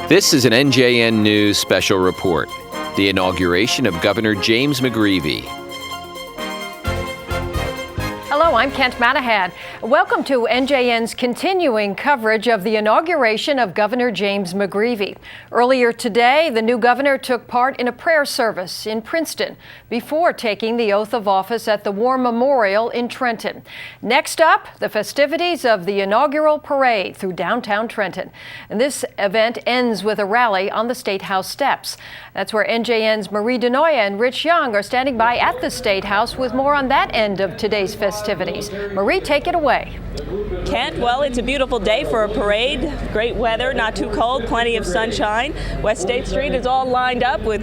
This is an NJN News special report. The inauguration of Governor James McGreevey. Hello, I'm Kent Manahan. Welcome to NJN's continuing coverage of the inauguration of Governor James McGreevey. Earlier today, the new governor took part in a prayer service in Princeton before taking the oath of office at the War Memorial in Trenton. Next up, the festivities of the inaugural parade through downtown Trenton. And this event ends with a rally on the State House steps. That's where NJN's DeNoia and Rich Young are standing by at the State House with more on that end of today's festivities. Marie, take it away. Kent, well, it's a beautiful day for a parade. Great weather, not too cold, plenty of sunshine. West State Street is all lined up with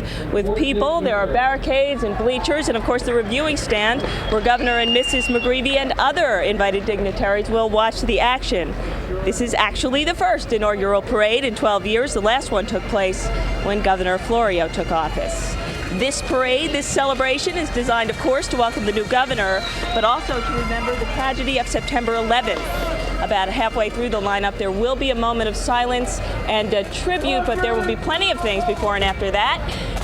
people. There are barricades and bleachers, and of course the reviewing stand where Governor and Mrs. McGreevey and other invited dignitaries will watch the action. This is actually the first inaugural parade in 12 years. The last one took place when Governor Florio took office. This parade, this celebration is designed, of course, to welcome the new governor, but also to remember the tragedy of September 11th. About halfway through the lineup, there will be a moment of silence and a tribute, but there will be plenty of things before and after that.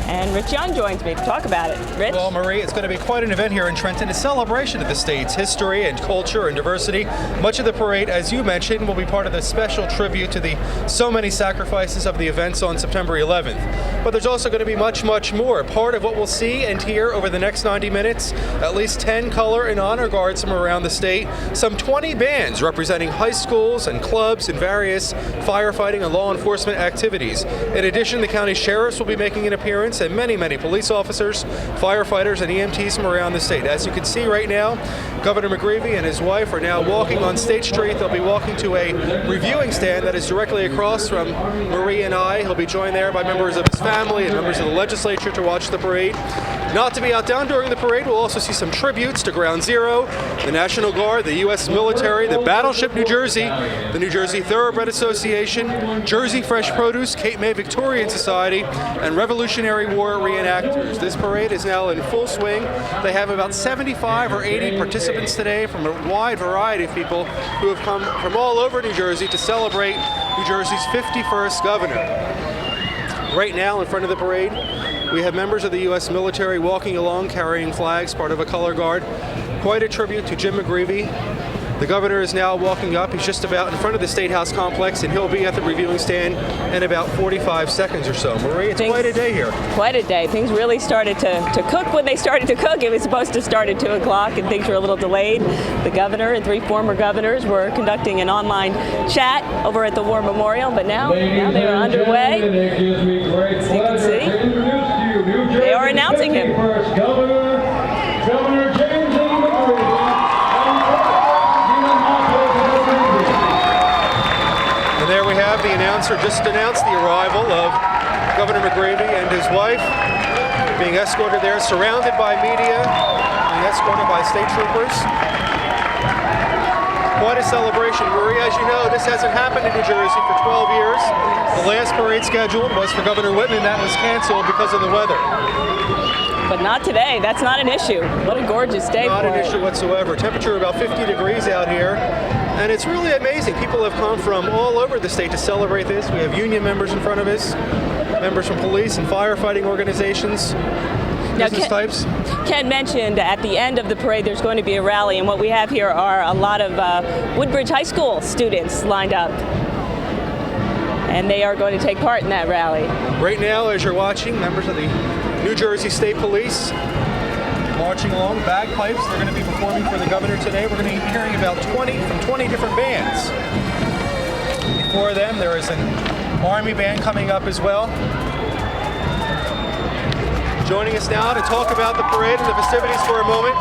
And Rich Young joins me to talk about it. Rich? Well, Marie, it's going to be quite an event here in Trenton, a celebration of the state's history and culture and diversity. Much of the parade, as you mentioned, will be part of the special tribute to the so many sacrifices of the events on September 11th. But there's also going to be much, much more. Part of what we'll see and hear over the next 90 minutes, at least 10 color and honor guards from around the state, some 20 bands representing high schools and clubs and various firefighting and law enforcement activities. In addition, the county sheriffs will be making an appearance, and many, many police officers, firefighters, and EMTs from around the state. As you can see right now, Governor McGreevey and his wife are now walking on State Street. They'll be walking to a reviewing stand that is directly across from Marie and I. He'll be joined there by members of his family and members of the legislature to watch the parade. Not to be outdone during the parade, we'll also see some tributes to Ground Zero, the National Guard, the U.S. military, the Battleship New Jersey, the New Jersey Thoroughbred Association, Jersey Fresh Produce, Cape May Victorian Society, and Revolutionary War reenactors. This parade is now in full swing. They have about 75 or 80 participants today from a wide variety of people who have come from all over New Jersey to celebrate New Jersey's 51st governor. Right now, in front of the parade, we have members of the U.S. military walking along carrying flags, part of a color guard. Quite a tribute to Jim McGreevey. The governor is now walking up. He's just about in front of the State House complex, and he'll be at the reviewing stand in about 45 seconds or so. Marie, it's quite a day here. Quite a day. Things really started to cook when they started to cook. It was supposed to start at 2 o'clock, and things were a little delayed. The governor and 3 former governors were conducting an online chat over at the War Memorial, but now they are underway. As you can see, they are announcing him. Governor James McGreevey. And there we have the announcer just announced the arrival of Governor McGreevey and his wife, being escorted there, surrounded by media, being escorted by state troopers. Quite a celebration. Marie, as you know, this hasn't happened in New Jersey for 12 years. The last parade scheduled was for Governor Whitman. That was canceled because of the weather. But not today. That's not an issue. What a gorgeous day for it. Not an issue whatsoever. Temperature about 50 degrees out here. And it's really amazing. People have come from all over the state to celebrate this. We have union members in front of us, members from police and firefighting organizations, business types. Ken mentioned at the end of the parade there's going to be a rally, and what we have here are a lot of Woodbridge High School students lined up. And they are going to take part in that rally. Right now, as you're watching, members of the New Jersey State Police marching along, bagpipes. They're going to be performing for the governor today. We're going to be hearing about 20 different bands. Before them, there is an Army band coming up as well. Joining us now to talk about the parade and the festivities for a moment,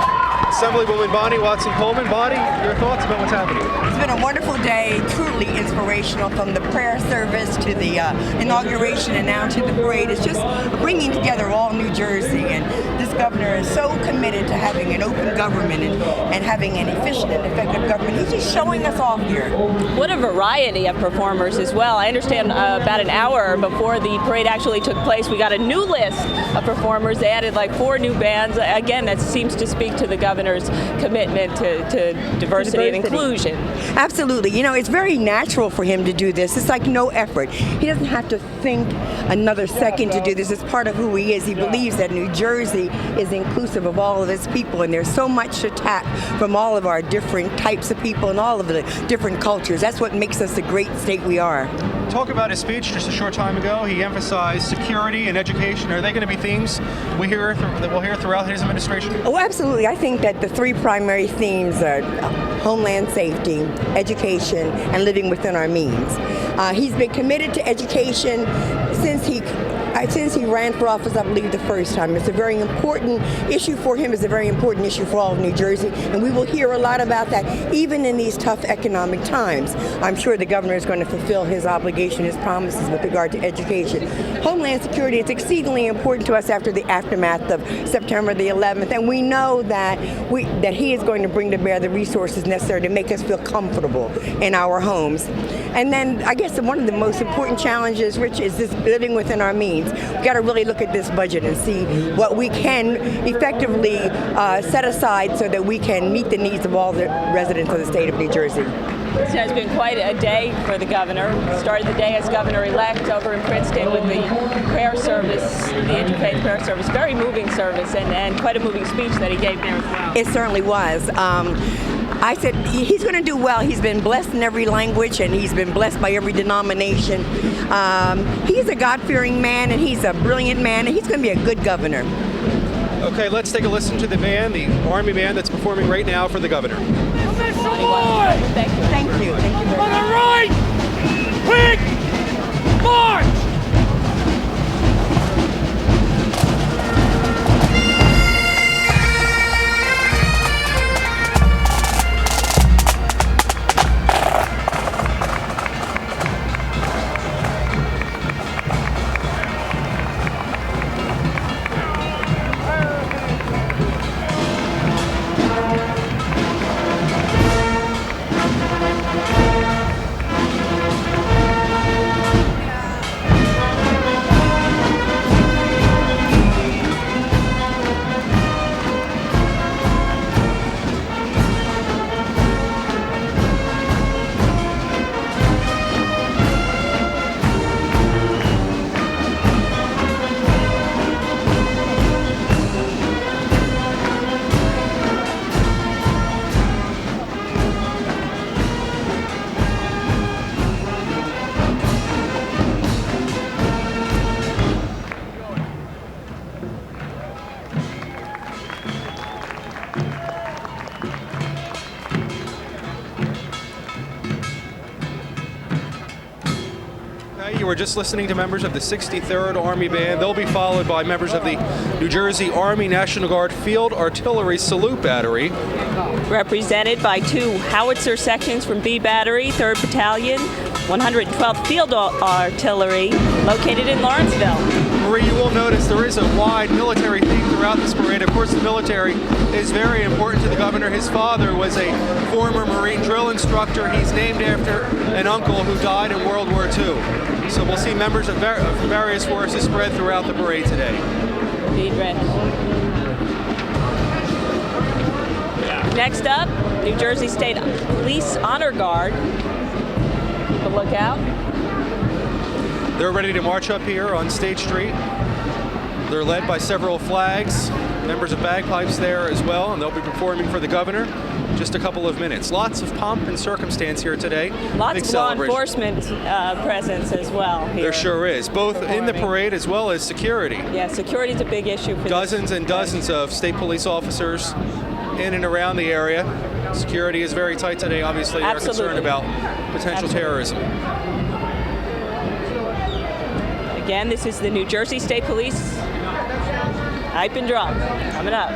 Assemblywoman Bonnie Watson-Coleman. Bonnie, your thoughts about what's happening? It's been a wonderful day, truly inspirational, from the prayer service to the inauguration and now to the parade. It's just bringing together all New Jersey, and this this governor is so committed to having an open government and having an efficient and effective government. He's just showing us off here. What a variety of performers as well. I understand about an hour before the parade actually took place, we got a new list of performers. They added like 4 new bands. Again, that seems to speak to the governor's commitment to diversity and inclusion. Absolutely. You know, it's very natural for him to do this. It's like no effort. He doesn't have to think another second to do this. It's part of who he is. He believes that New Jersey is inclusive of all of its people, and there's so much to tap from all of our different types of people and all of the different cultures. That's what makes us the great state we are. Talk about his speech just a short time ago. He emphasized security and education. Are they going to be themes that we'll hear throughout his administration? Oh, absolutely. I think that the 3 primary themes are homeland safety, education, and living within our means. He's been committed to education since he ran for office, I believe, the first time. It's a very important issue for him. It's a very important issue for all of New Jersey, and we will hear a lot about that even in these tough economic times. I'm sure the governor is going to fulfill his obligation, his promises with regard to education. Homeland security is exceedingly important to us after the aftermath of September the 11th, and we know that he is going to bring to bear the resources necessary to make us feel comfortable in our homes. And then I guess one of the most important challenges, Rich, is this living within our means. We've got to really look at this budget and see what we can effectively set aside so that we can meet the needs of all the residents of the state of New Jersey. This has been quite a day for the governor. Started the day as governor-elect over in Princeton with the prayer service, the interfaith prayer service. Very moving service and quite a moving speech that he gave there as well. It certainly was. I said he's going to do well. He's been blessed in every language, and he's been blessed by every denomination. He's a God-fearing man, and he's a brilliant man, and he's going to be a good governor. Okay, let's take a listen to the band, the Army band that's performing right now for the governor. Thank you. Thank you. Thank you very much. On the right! Quick! March! You were just listening to members of the 63rd Army Band. They'll be followed by members of the New Jersey Army National Guard Field Artillery Salute Battery. Represented by 2 howitzer sections from B Battery, 3rd Battalion, 112th Field Artillery, located in Lawrenceville. Marie, you will notice there is a wide military theme throughout this parade. Of course, the military is very important to the governor. His father was a former Marine drill instructor. He's named after an uncle who died in World War II. So we'll see members of various forces spread throughout the parade today. Indeed, Rich. Next up, New Jersey State Police Honor Guard. Keep a lookout. They're ready to march up here on State Street. They're led by several flags, members of bagpipes there as well, and they'll be performing for the governor in just a couple of minutes. Lots of pomp and circumstance here today. Lots of law enforcement presence as well here. There sure is, both in the parade as well as security. Yeah, security is a big issue for dozens and dozens of state police officers in and around the area. Security is very tight today. Obviously, they're concerned about potential terrorism. Again, this is the New Jersey State Police Pipe and Drum coming up.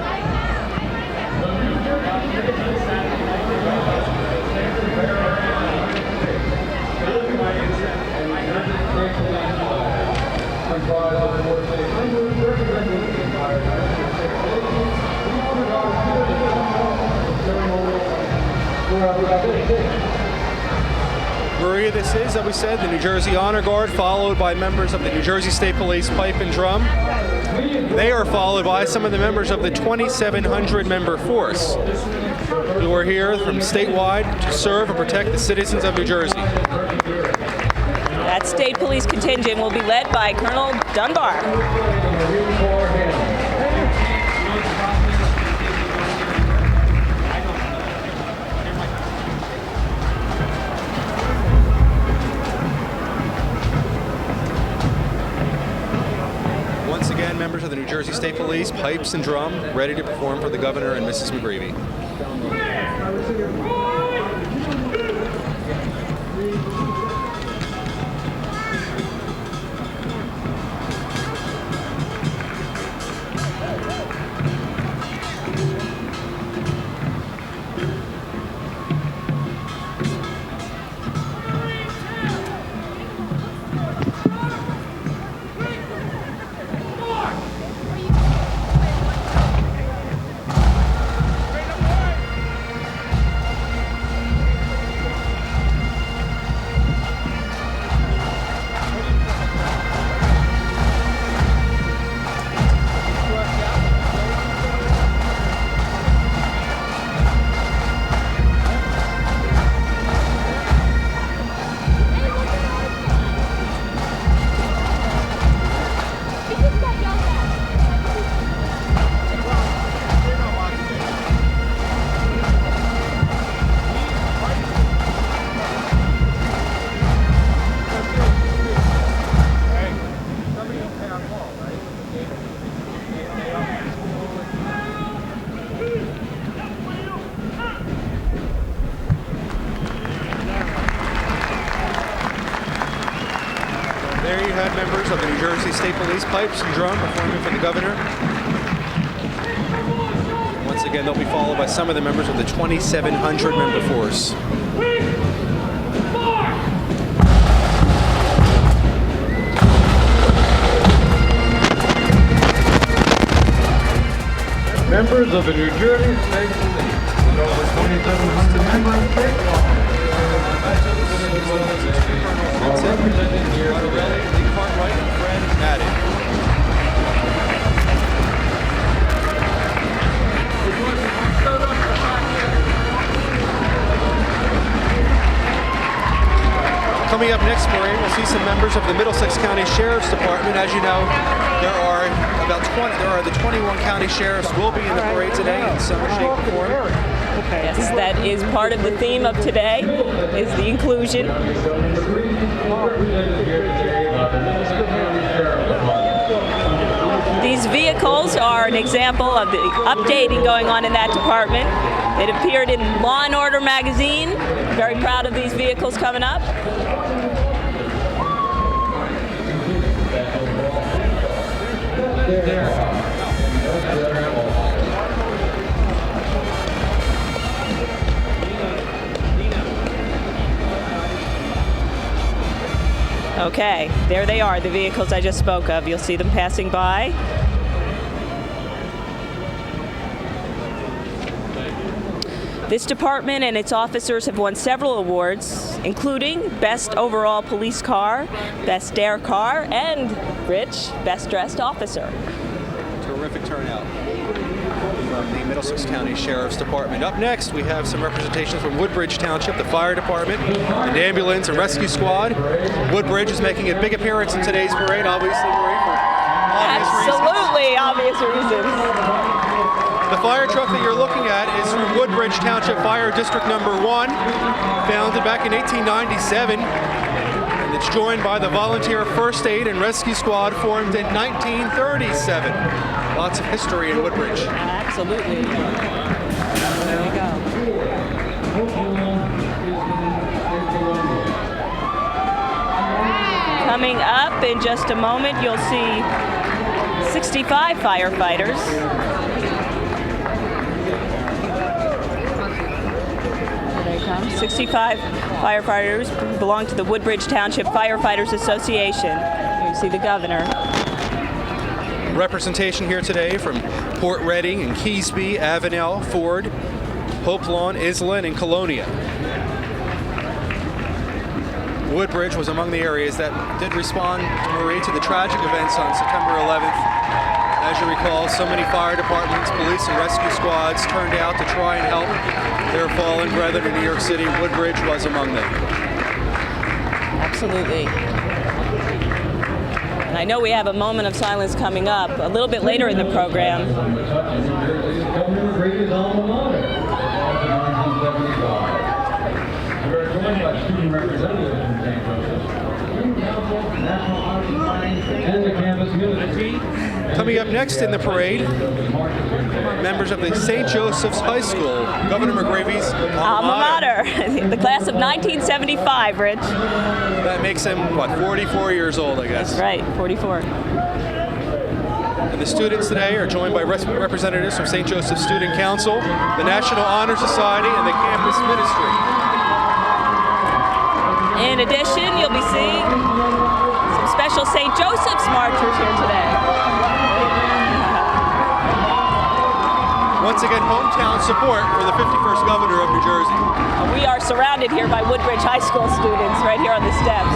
Maria, this is, as we said, the New Jersey Honor Guard, followed by members of the New Jersey State Police Pipe and Drum. They are followed by some of the members of the 2,700 member force who are here from statewide to serve and protect the citizens of New Jersey. That state police contingent will be led by Colonel Dunbar. Once again, members of the New Jersey State Police, pipes and drum, ready to perform for the Governor and Mrs. McGreevey. There you had members of the New Jersey State Police pipes and drum performing for the Governor. Once again, they'll be followed by some of the members of the 2,700 member force. Members of the New Jersey State Police, over 2,700 members, represented here today. Coming up next, Maureen, we'll see some members of the Middlesex County Sheriff's Department. As you know, there are the 21 county sheriffs will be in the parade today in some shape or form. Yes, that is part of the theme of today, is the inclusion. These vehicles are an example of the updating going on in that department. It appeared in Law and Order magazine. Very proud of these vehicles coming up. Okay, there they are, the vehicles I just spoke of. You'll see them passing by. This department and its officers have won several awards, including Best Overall Police Car, Best Dare Car, and, Rich, Best Dressed Officer. Terrific turnout from the Middlesex County Sheriff's Department. Up next, we have some representations from Woodbridge Township, the Fire Department, and Ambulance and Rescue Squad. Woodbridge is making a big appearance in today's parade, obviously, Marie, for obvious reasons. The fire truck that you're looking at is from Woodbridge Township Fire District Number 1, founded back in 1897, and it's joined by the Volunteer First Aid and Rescue Squad formed in 1937. Lots of history in Woodbridge. Absolutely. There we go. Coming up in just a moment, you'll see 65 firefighters. Here they come. 65 firefighters belong to the Woodbridge Township Firefighters Association. Here you see the governor. Representation here today from Port Reading and Keysby, Avenel, Ford, Hope Lawn, Island, and Colonia. Woodbridge was among the areas that did respond, Marie, to the tragic events on September 11th. As you recall, so many fire departments, police, and rescue squads turned out to try and help their fallen brethren in New York City. Woodbridge was among them. Absolutely. And I know we have a moment of silence coming up a little bit later in the program. Governor McGreevey's alma mater. We're joined by student representatives from St. Joseph's, Student Council, National Honor Society, and the campus community. Coming up next in the parade, members of the St. Joseph's High School, Governor McGreevey's Alma mater, the class of 1975, Rich. That makes him, what, 44 years old, I guess. That's right, 44. And the students today are joined by representatives from St. Joseph's Student Council, the National Honor Society, and the campus ministry. In addition, you'll be seeing some special St. Joseph's marchers here today. Once again, hometown support for the 51st governor of New Jersey. We are surrounded here by Woodbridge High School students right here on the steps.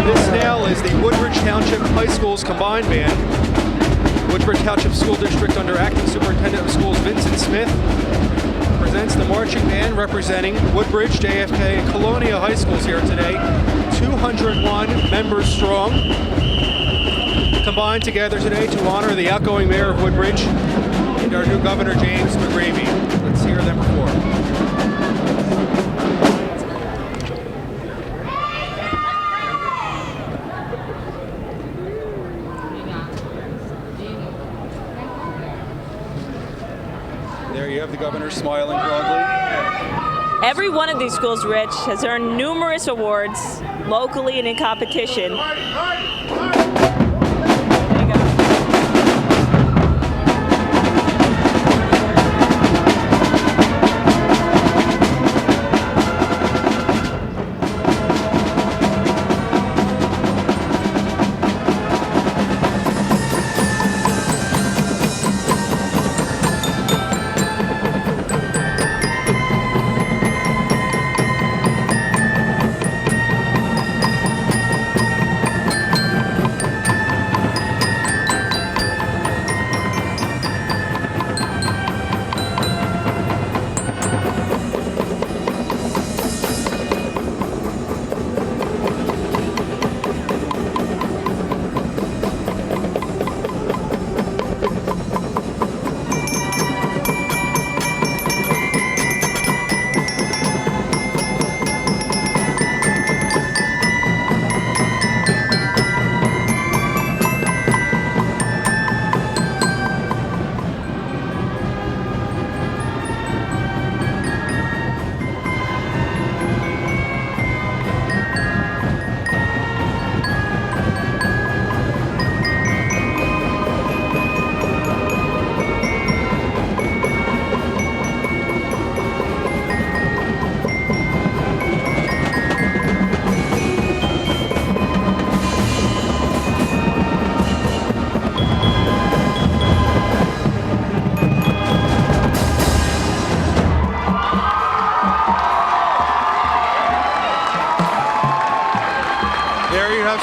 This now is the Woodbridge Township High School's combined band. Woodbridge Township School District under Acting Superintendent of Schools Vincent Smith presents the marching band representing Woodbridge, JFK, and Colonia High Schools here today. 201 members strong, combined together today to honor the outgoing mayor of Woodbridge and our new Governor James McGreevey. Let's hear them perform. There you have the governor smiling broadly. Every one of these schools, Rich, has earned numerous awards, locally and in competition.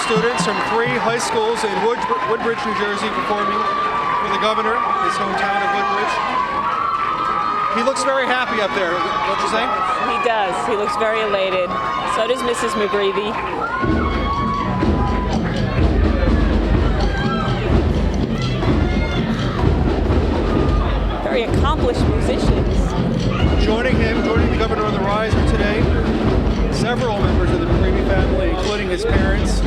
Students from 3 high schools in Woodbridge, New Jersey, performing for the governor, his hometown of Woodbridge. He looks very happy up there, don't you say? He does. He looks very elated. So does Mrs. McGreevey. Very accomplished musicians. Joining the governor on the riser today, several members of the McGreevey family, including his parents,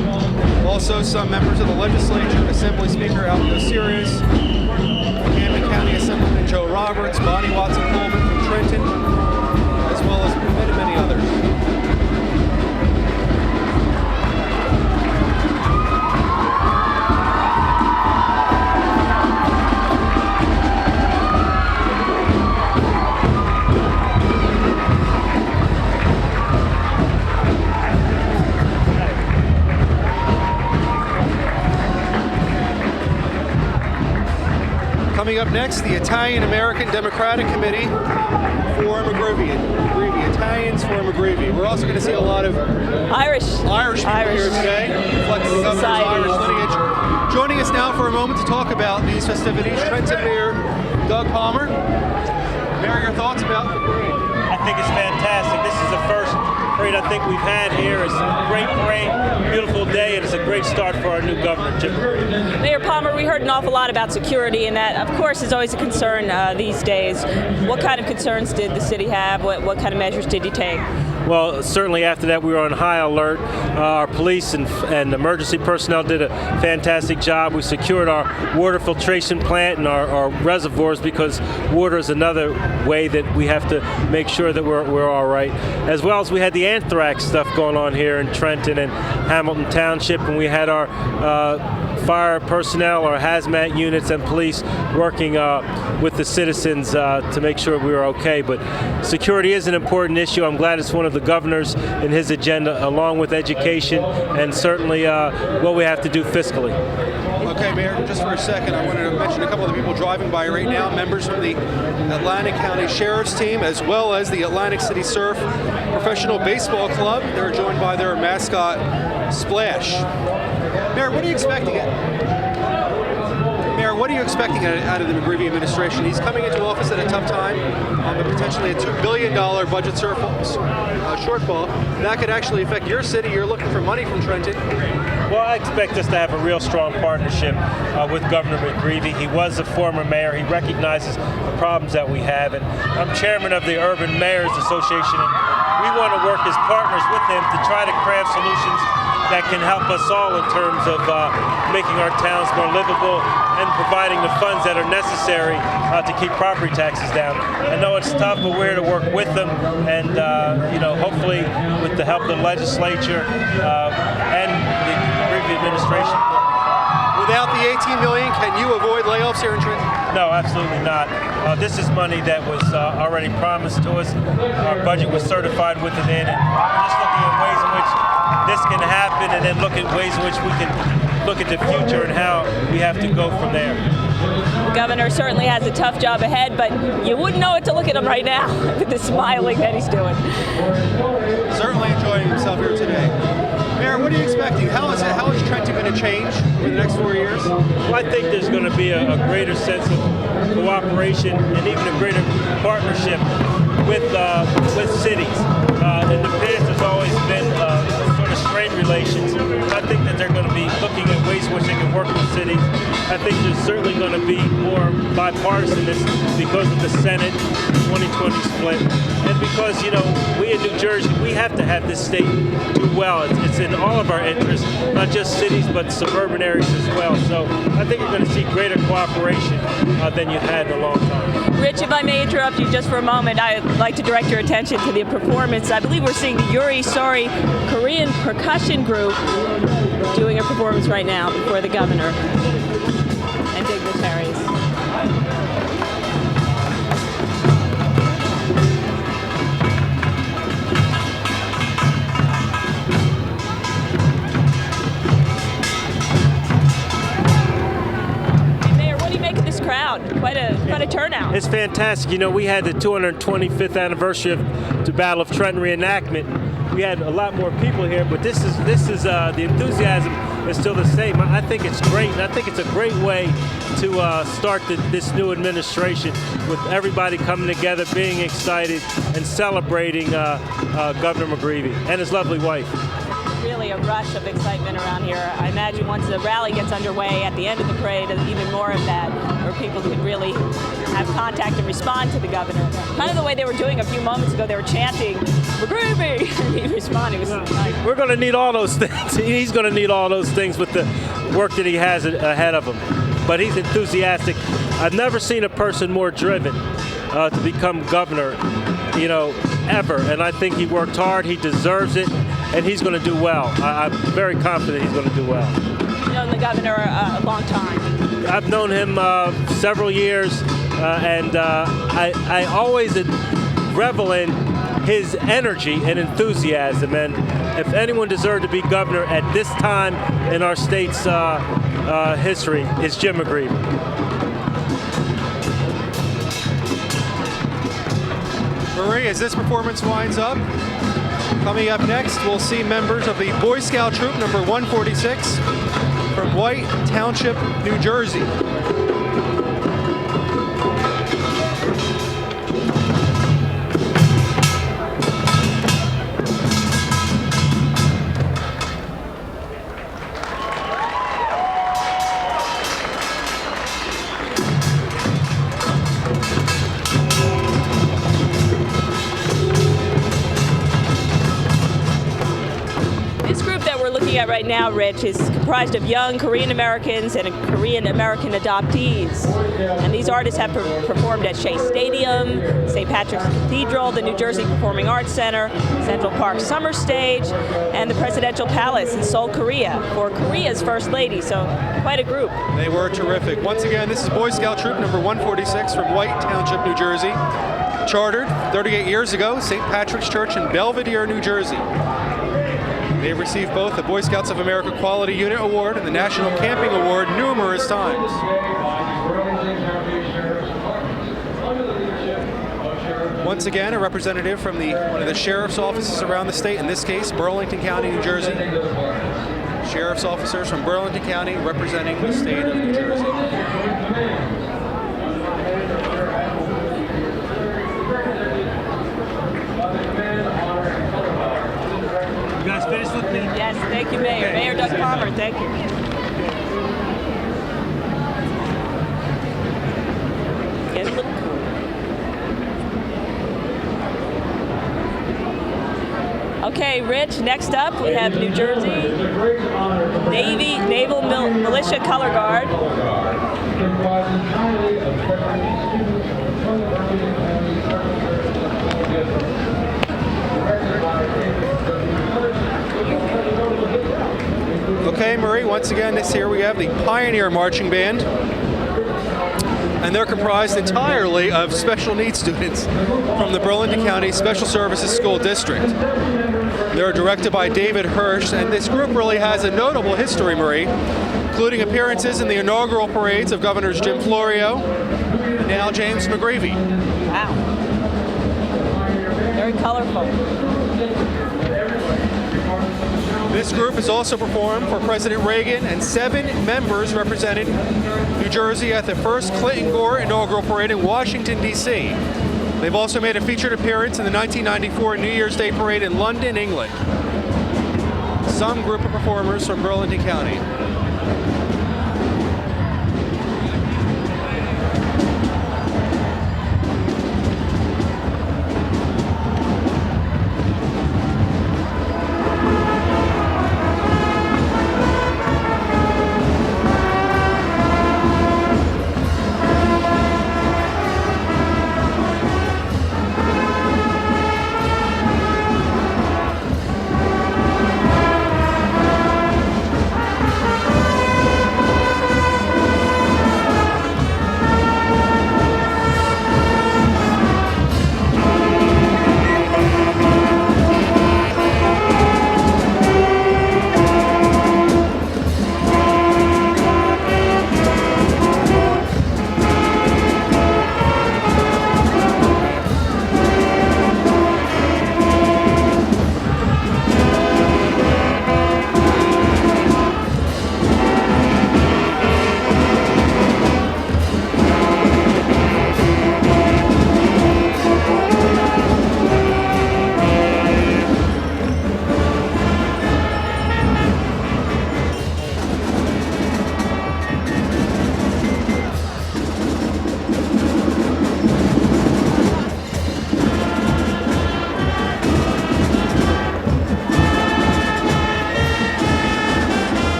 also some members of the legislature, Assembly Speaker Alco Sirius, Camden County Assemblyman Joe Roberts, Bonnie Watson-Coleman from Trenton, as well as many, many others. Coming up next, the Italian-American Democratic Committee for McGreevey. Italians for McGreevey. We're also going to see a lot of Irish people here today, reflecting the governor's Irish lineage. Joining us now for a moment to talk about these festivities, Trenton Mayor Doug Palmer. Mayor, your thoughts about the parade? I think it's fantastic. This is the first parade I think we've had here. It's a great parade, beautiful day, and it's a great start for our new governor, Jim McGreevey. Mayor Palmer, we heard an awful lot about security, and that, of course, is always a concern these days. What kind of concerns did the city have? What kind of measures did you take? Well, certainly after that, we were on high alert. Our police and emergency personnel did a fantastic job. We secured our water filtration plant and our reservoirs, because water is another way that we have to make sure that we're all right. As well as we had the anthrax stuff going on here in Trenton and Hamilton Township, and we had our fire personnel, our hazmat units, and police working with the citizens to make sure we were okay. But security is an important issue. I'm glad it's one of the governor's in his agenda, along with education and certainly what we have to do fiscally. Okay, Mayor, just for a second, I wanted to mention a couple of the people driving by right now, members from the Atlantic County Sheriff's Team, as well as the Atlantic City Surf Professional Baseball Club. They're joined by their mascot, Splash. Mayor, what are you expecting? Mayor, what are you expecting out of the McGreevey administration? He's coming into office at a tough time, but potentially a $2 billion budget shortfall. That could actually affect your city. You're looking for money from Trenton. Well, I expect us to have a real strong partnership with Governor McGreevey. He was a former mayor. He recognizes the problems that we have. And I'm chairman of the Urban Mayors Association, and we want to work as partners with him to try to craft solutions that can help us all in terms of making our towns more livable and providing the funds that are necessary to keep property taxes down. I know it's tough, but we're here to work with them, and hopefully with the help of the legislature and the McGreevey administration. Without the $18 million, can you avoid layoffs here in Trenton? No, absolutely not. This is money that was already promised to us. Our budget was certified with it in, and we're just looking at ways in which this can happen, and then look at ways in which we can look at the future and how we have to go from there. The governor certainly has a tough job ahead, but you wouldn't know it to look at him right now with the smiling that he's doing. Certainly enjoying himself here today. Mayor, what are you expecting? How is Trenton going to change for the next 4 years? Well, I think there's going to be a greater sense of cooperation and even a greater partnership with cities. In the past, there's always been sort of strained relations. I think that they're going to be looking at ways in which they can work with cities. I think there's certainly going to be more bipartisaness because of the Senate 2020 split, and because we in New Jersey, we have to have this state do well. It's in all of our interests, not just cities but suburban areas as well. So I think you're going to see greater cooperation than you've had in a long time. Rich, if I may interrupt you just for a moment, I'd like to direct your attention to the performance. I believe we're seeing the Yuri Sori Korean percussion group doing a performance right now before the governor and dignitaries. Quite a turnout. It's fantastic. We had the 225th anniversary of the Battle of Trenton reenactment. We had a lot more people here, but this is the enthusiasm is still the same. I think it's great, and I think it's a great way to start this new administration, with everybody coming together, being excited, and celebrating Governor McGreevey and his lovely wife. Really a rush of excitement around here. I imagine once the rally gets underway at the end of the parade, even more of that, where people could really have contact and respond to the governor. Kind of the way they were doing a few moments ago. They were chanting, McGreevey! And he responded. We're going to need all those things. He's going to need all those things with the work that he has ahead of him. But he's enthusiastic. I've never seen a person more driven to become governor, ever. And I think he worked hard. He deserves it. And he's going to do well. I'm very confident he's going to do well. You've known the governor a long time. I've known him several years, and I always revel in his energy and enthusiasm. And if anyone deserved to be governor at this time in our state's history, it's Jim McGreevey. Marie, as this performance winds up, coming up next, we'll see members of the Boy Scout Troop number 146 from White Township, New Jersey. Right now, Rich, is comprised of young Korean Americans and Korean American adoptees. And these artists have performed at Shea Stadium, St. Patrick's Cathedral, the New Jersey Performing Arts Center, Central Park Summer Stage, and the Presidential Palace in Seoul, Korea, for Korea's First Lady. So quite a group. They were terrific. Once again, this is Boy Scout Troop number 146 from White Township, New Jersey. Chartered 38 years ago, St. Patrick's Church in Belvedere, New Jersey. They have received both the Boy Scouts of America Quality Unit Award and the National Camping Award numerous times. Once again, a representative from one of the sheriff's offices around the state, in this case, Burlington County, New Jersey. Sheriff's officers from Burlington County representing the state of New Jersey. Finished with me? Yes, thank you, Mayor. Okay. Mayor Doug Palmer, thank you. Get a little cool. Okay, Rich, next up we have New Jersey Naval Militia Color Guard. Okay, Marie, once again, here we have the Pioneer Marching Band, and they're comprised entirely of special needs students from the Burlington County Special Services School District. They're directed by David Hirsch, and this group really has a notable history, Marie, including appearances in the inaugural parades of Governors Jim Florio and now James McGreevey. Wow. Very colorful. This group has also performed for President Reagan, and 7 members represented New Jersey at the first Clinton Gore inaugural parade in Washington, D.C. They've also made a featured appearance in the 1994 New Year's Day parade in London, England. Some group of performers from Burlington County.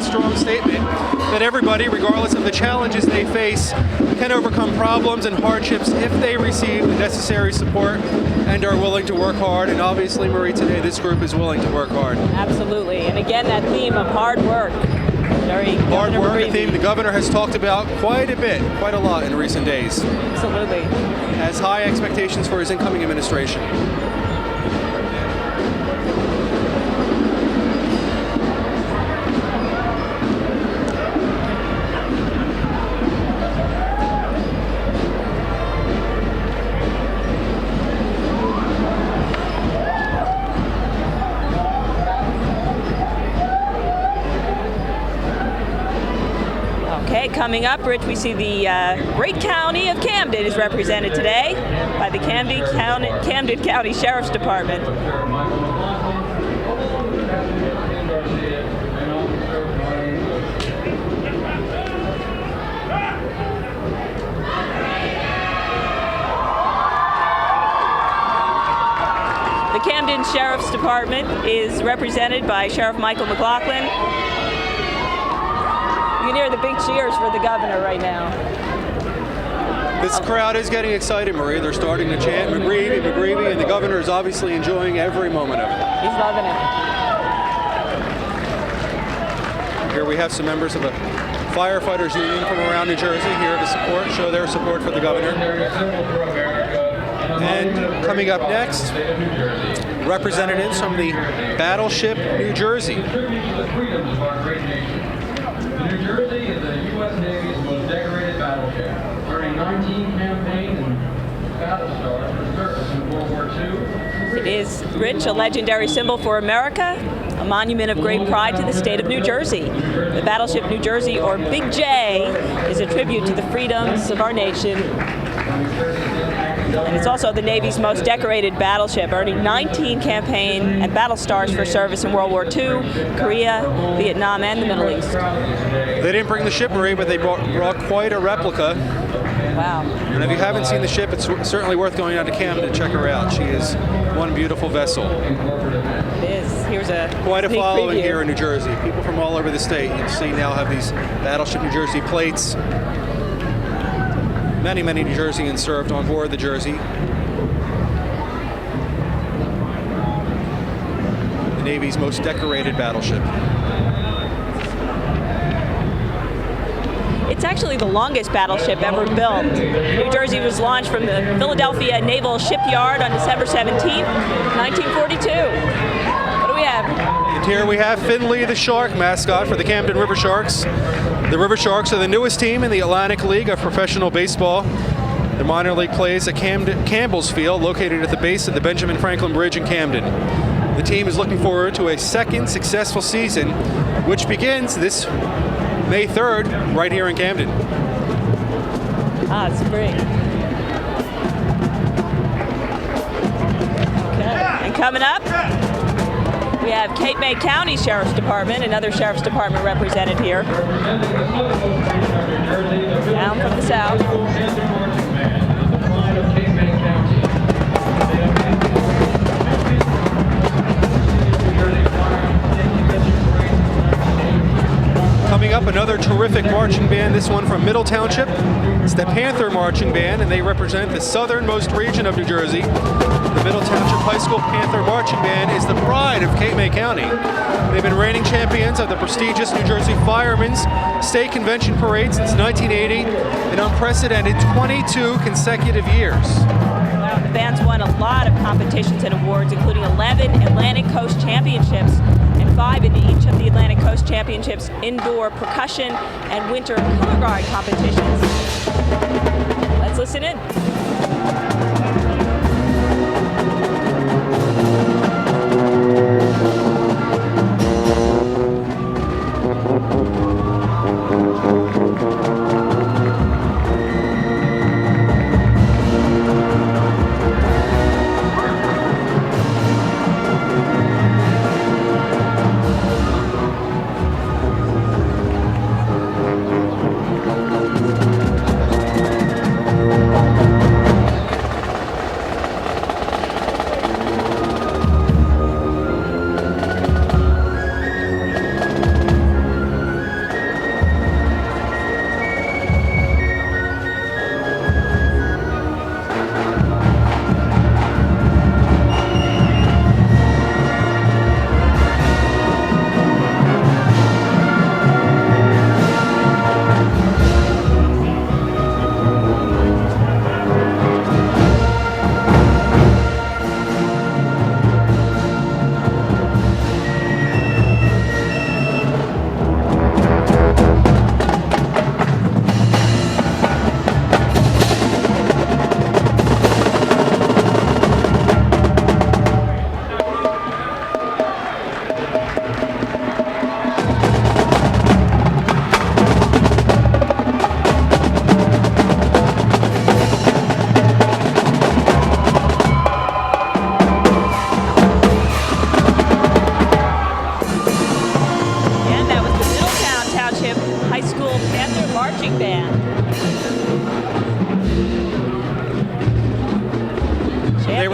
a strong statement that everybody, regardless of the challenges they face, can overcome problems and hardships if they receive the necessary support and are willing to work hard. And obviously, Marie, today this group is willing to work hard. Absolutely. And again, that theme of hard work. Very hard work, McGreevey. a theme the governor has talked about quite a lot in recent days. Absolutely. Has high expectations for his incoming administration. Okay, coming up, Rich, we see the great county of Camden is represented today by the Camden County Sheriff's Department. The Camden Sheriff's Department is represented by Sheriff Michael McLaughlin. You can hear the big cheers for the governor right now. This crowd is getting excited, Marie. They're starting to chant McGreevey, McGreevey, and the governor is obviously enjoying every moment of it. He's loving it. Here we have some members of the firefighters union from around New Jersey here to show their support for the governor. And coming up next, representatives from the Battleship New Jersey. New Jersey is the U.S. Navy's most decorated battleship, earning 19 campaign and battle stars for service in World War II. It is, Rich, a legendary symbol for America, a monument of great pride to the state of New Jersey. The Battleship New Jersey, or Big J, is a tribute to the freedoms of our nation. And it's also the Navy's most decorated battleship, earning 19 campaign and battle stars for service in World War II, Korea, Vietnam, and the Middle East. They didn't bring the ship, Marie, but they brought quite a replica. Wow. And if you haven't seen the ship, it's certainly worth going down to Camden to check her out. She is one beautiful vessel. It is. Here's a quite a sneak following preview here in New Jersey. People from all over the state, you see, now have these Battleship New Jersey plates. Many, many New Jerseyans served on board the Jersey. The Navy's most decorated battleship. It's actually the longest battleship ever built. New Jersey was launched from the Philadelphia Naval Shipyard on December 17th, 1942. What do we have? And here we have Finley the Shark, mascot for the Camden River Sharks. The River Sharks are the newest team in the Atlantic League of professional baseball. The minor league plays at Campbell's Field, located at the base of the Benjamin Franklin Bridge in Camden. The team is looking forward to a second successful season, which begins this May 3rd, right here in Camden. Ah, it's spring. Okay, and coming up, we have Cape May County Sheriff's Department, another Sheriff's Department represented here. Down from the south. Coming up, another terrific marching band, this one from Middle Township. It's the Panther Marching Band, and they represent the southernmost region of New Jersey. The Middle Township High School Panther Marching Band is the pride of Cape May County. They've been reigning champions of the prestigious New Jersey Firemen's State Convention Parade since 1980, an unprecedented 22 consecutive years. Wow, the band's won a lot of competitions and awards, including 11 Atlantic Coast Championships and 5 in each of the Atlantic Coast Championships indoor percussion and winter color guard competitions. Let's listen in.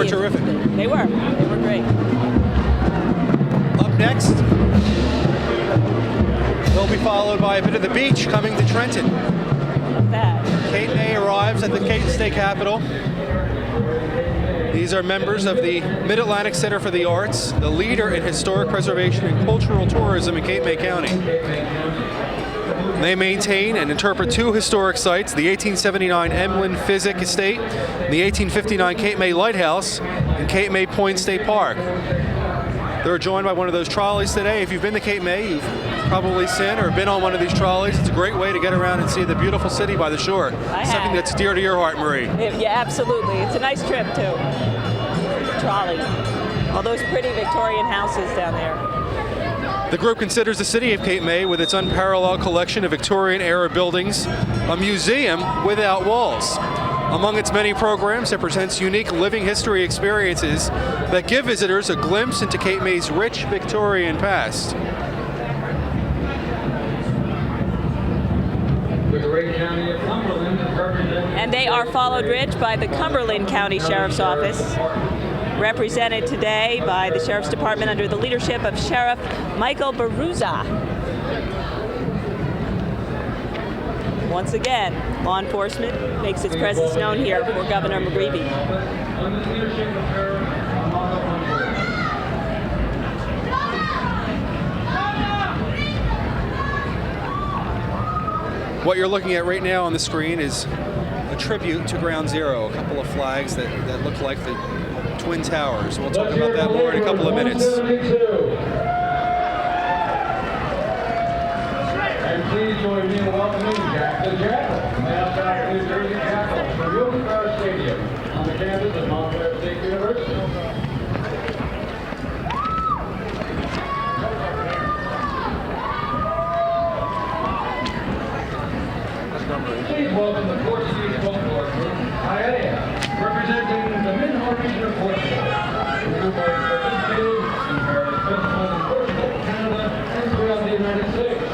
terrific. They were great. Up next, they'll be followed by a bit of the beach coming to Trenton. Love that. Cape May arrives at the Cape State Capitol. These are members of the Mid-Atlantic Center for the Arts, the leader in historic preservation and cultural tourism in Cape May County. They maintain and interpret two historic sites, the 1879 Emlyn Physic Estate, and the 1859 Cape May Lighthouse, and Cape May Point State Park. They're joined by one of those trolleys today. If you've been to Cape May, you've probably seen or been on one of these trolleys. It's a great way to get around and see the beautiful city by the shore. Something that's dear to your heart, Marie. Yeah, absolutely. It's a nice trip, too. Trolley. All those pretty Victorian houses down there. The group considers the city of Cape May, with its unparalleled collection of Victorian-era buildings, a museum without walls. Among its many programs, it presents unique living history experiences that give visitors a glimpse into Cape May's rich Victorian past. And they are followed, Rich, by the Cumberland County Sheriff's Office, represented today by the Sheriff's Department under the leadership of Sheriff Michael Baruzza. Once again, law enforcement makes its presence known here for Governor McGreevey. What you're looking at right now on the screen is a tribute to Ground Zero, a couple of flags that look like the Twin Towers. We'll talk about that more in a couple of minutes. And please join me in welcoming Jack the Jackal, mascot of New Jersey Capitals from Eagleton Stadium on the campus of Montclair State University. Please welcome the Portuguese folklore group, Iaea, representing the Manahan region of Portugal. The group has participated in various festivals in Portugal, Canada, and throughout the United States.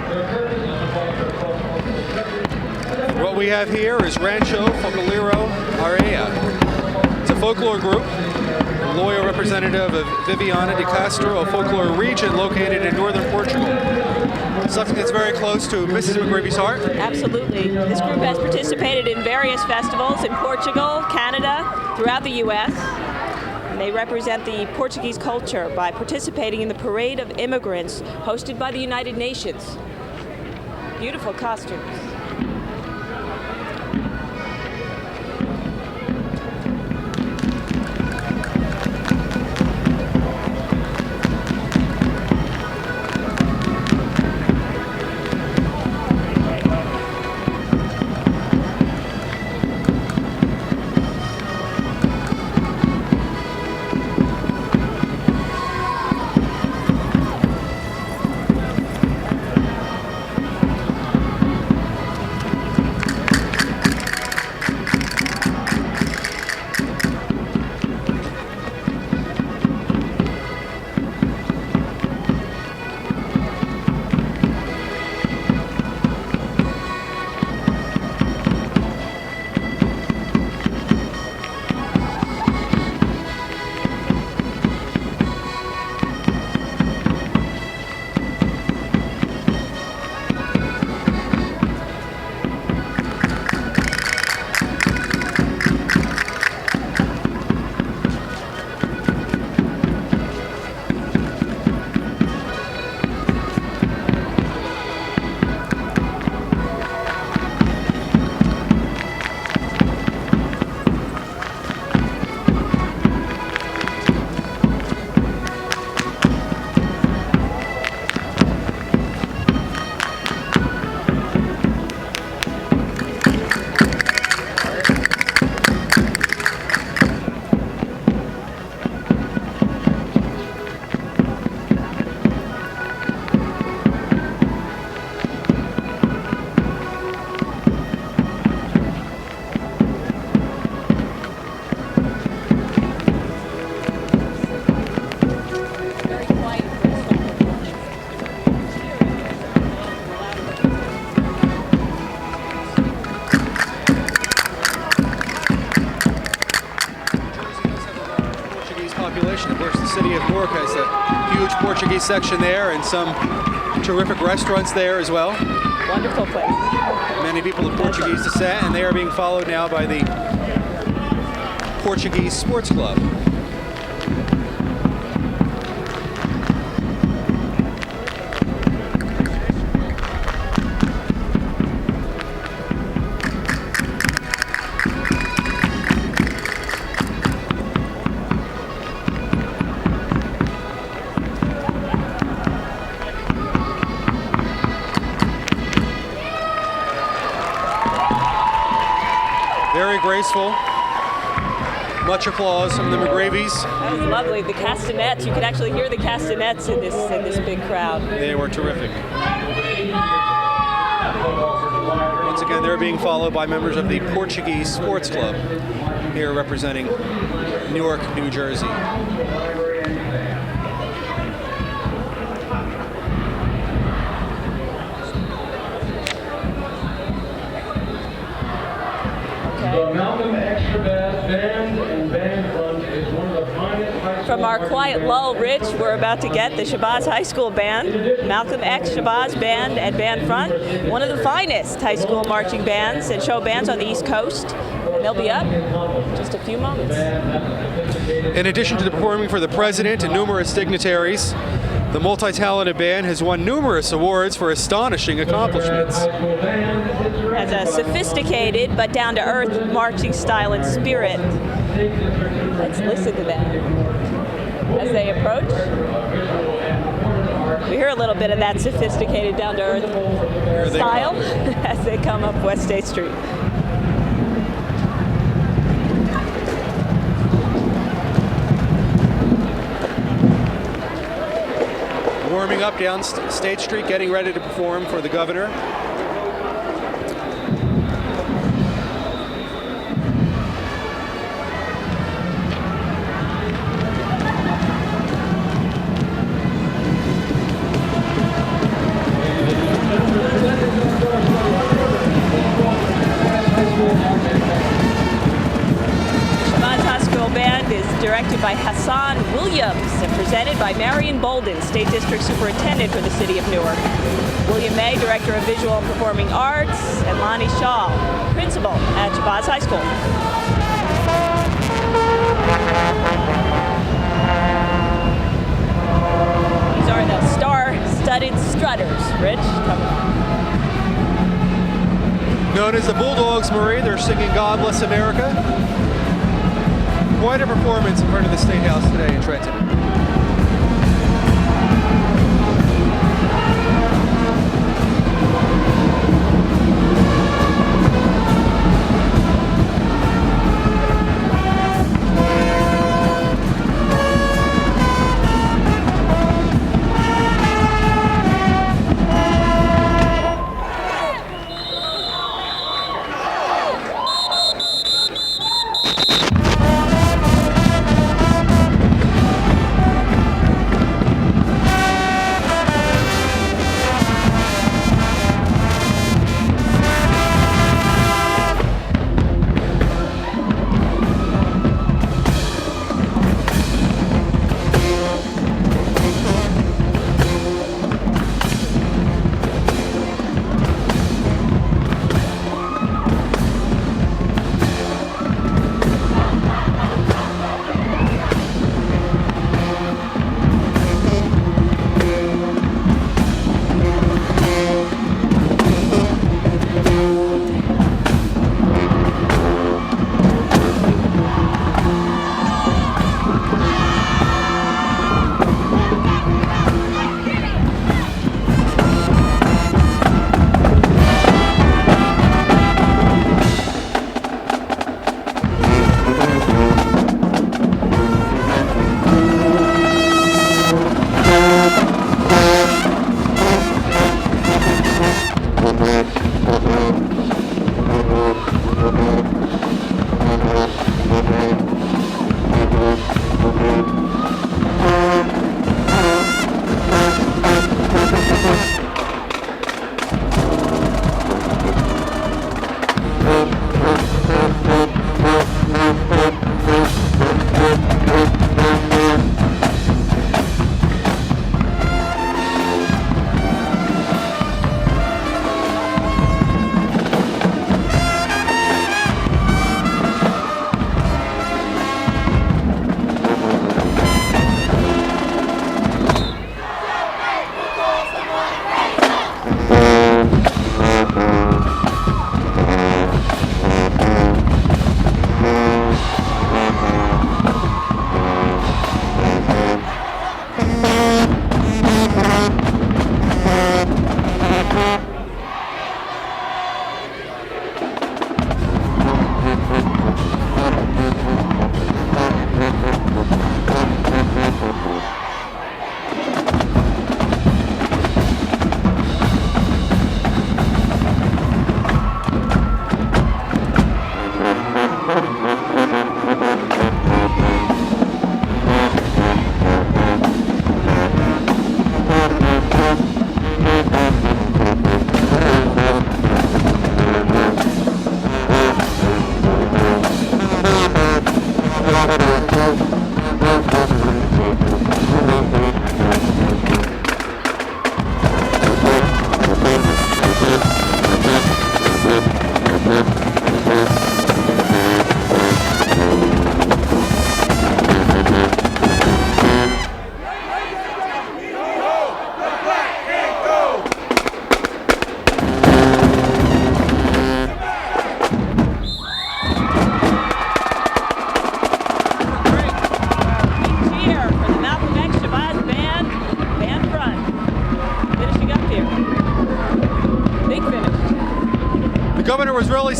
Their purpose is to foster cultural perspective. What we have here is Rancho Folclórico Iaea. It's a folklore group, a loyal representative of Viviana de Castro, a folklore region located in northern Portugal. Something that's very close to Mrs. McGreevey's heart. Absolutely. This group has participated in various festivals in Portugal, Canada, throughout the U.S. And they represent the Portuguese culture by participating in the Parade of Immigrants hosted by the United Nations. Beautiful costumes. city of Newark has a huge Portuguese section there and some terrific restaurants there as well. Wonderful place. Many people of Portuguese descent, and they are being followed now by the Portuguese Sports Club. Very graceful. Much applause from the McGreevey's. That was lovely. The castanets, you could actually hear the castanets in this big crowd. They were terrific. Once again, they're being followed by members of the Portuguese Sports Club here representing Newark, New Jersey. The Malcolm Extra Bass Band and Band Front is one of the finest high school From our quiet lull, Rich, we're about to get the Shabazz High School Band, Malcolm X Shabazz Band and Band Front, one of the finest high school marching bands and show bands on the East Coast, and they'll be up in just a few moments. In addition to performing for the president and numerous dignitaries, the multi-talented band has won numerous awards for astonishing accomplishments. Has a sophisticated but down-to-earth marching style and spirit. Let's listen to them as they approach. We hear a little bit of that sophisticated, down-to-earth style as they come up West State Street. Warming up down State Street, getting ready to perform for the governor. Shabazz High School Band is directed by Hassan Williams and presented by Marion Bolden, State District Superintendent for the City of Newark. William May, Director of Visual and Performing Arts, and Lonnie Shaw, Principal at Shabazz High School. These are the star-studded strutters. Rich, come on. Known as the Bulldogs, Marie, they're singing God Bless America. Quite a performance in front of the State House today in Trenton.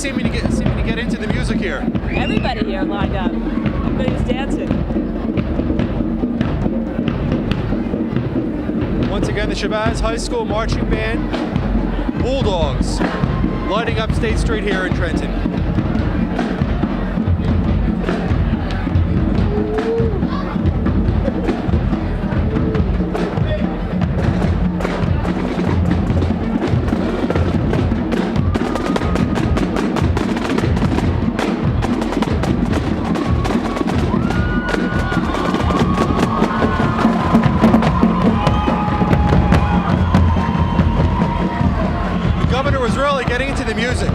Everybody's seeming to get into the music here. Everybody here lined up. Everybody's dancing. Once again, the Shabazz High School Marching Band, Bulldogs, lighting up State Street here in Trenton. Was really getting into the music.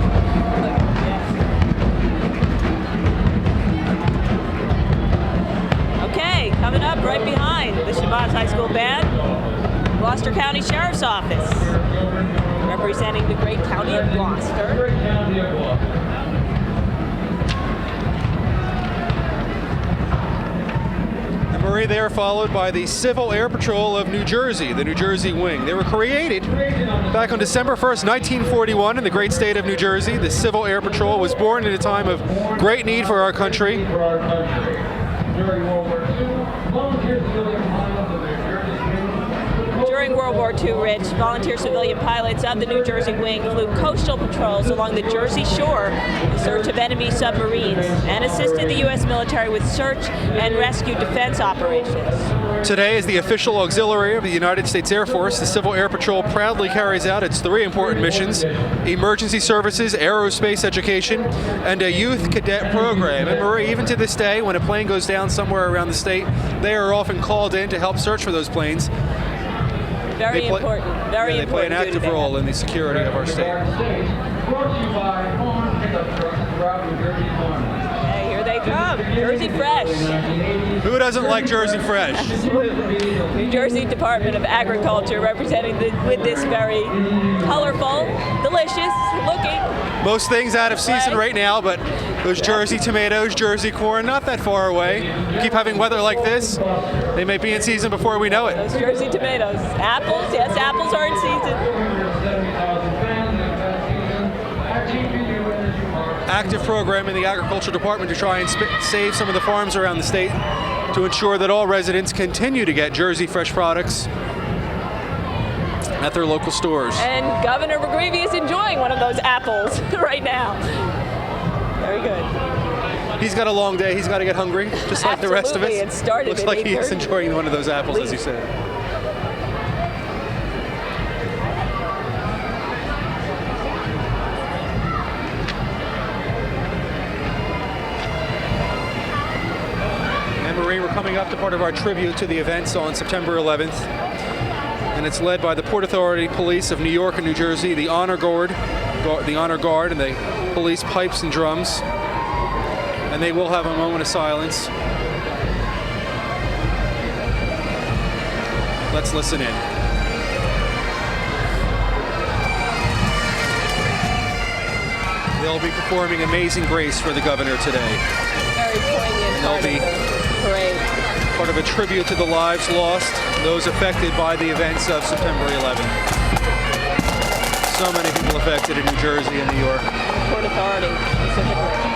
Okay, coming up right behind the Shabazz High School Band, Gloucester County Sheriff's Office, representing the great county of Gloucester. Marie, they are followed by the Civil Air Patrol of New Jersey, the New Jersey Wing. They were created back on December 1st, 1941 in the great state of New Jersey. The Civil Air Patrol was born at a time of great need for our country. During World War II, volunteer civilian pilots of the New Jersey Wing. During World War II, Rich, volunteer civilian pilots of the New Jersey Wing flew coastal patrols along the Jersey shore in search of enemy submarines and assisted the U.S. military with search and rescue defense operations. Today, as the official auxiliary of the United States Air Force, the Civil Air Patrol proudly carries out its three important missions: emergency services, aerospace education, and a youth cadet program. And Marie, even to this day, when a plane goes down somewhere around the state, they are often called in to help search for those planes. Very important. Very important. They play an active role in the security of our state. Brought to you by Farm Pickup Trucks throughout New Jersey Farm. Hey, here they come. Jersey Fresh. Who doesn't like Jersey Fresh? New Jersey Department of Agriculture representing with this very colorful, delicious looking. Most things out of season right now, but those Jersey tomatoes, Jersey corn, not that far away. Keep having weather like this, they may be in season before we know it. Those Jersey tomatoes. Apples, yes, apples are in season. Active program in the Agriculture Department to try and save some of the farms around the state to ensure that all residents continue to get Jersey Fresh products at their local stores. And Governor McGreevey is enjoying one of those apples right now. Very good. He's got a long day. He's got to get hungry, just like the rest of us. It started Looks at like he is 8:30. enjoying one of those apples, as you said. And Marie, we're coming up to part of our tribute to the events on September 11th. And it's led by the Port Authority Police of New York and New Jersey, the Honor Guard, and the police pipes and drums. And they will have a moment of silence. Let's listen in. They'll be performing Amazing Grace for the governor today. Very poignant And they'll be parade. part of a tribute to the lives lost, those affected by the events of September 11th. So many people affected in New Jersey and New York. Port Authority specifically.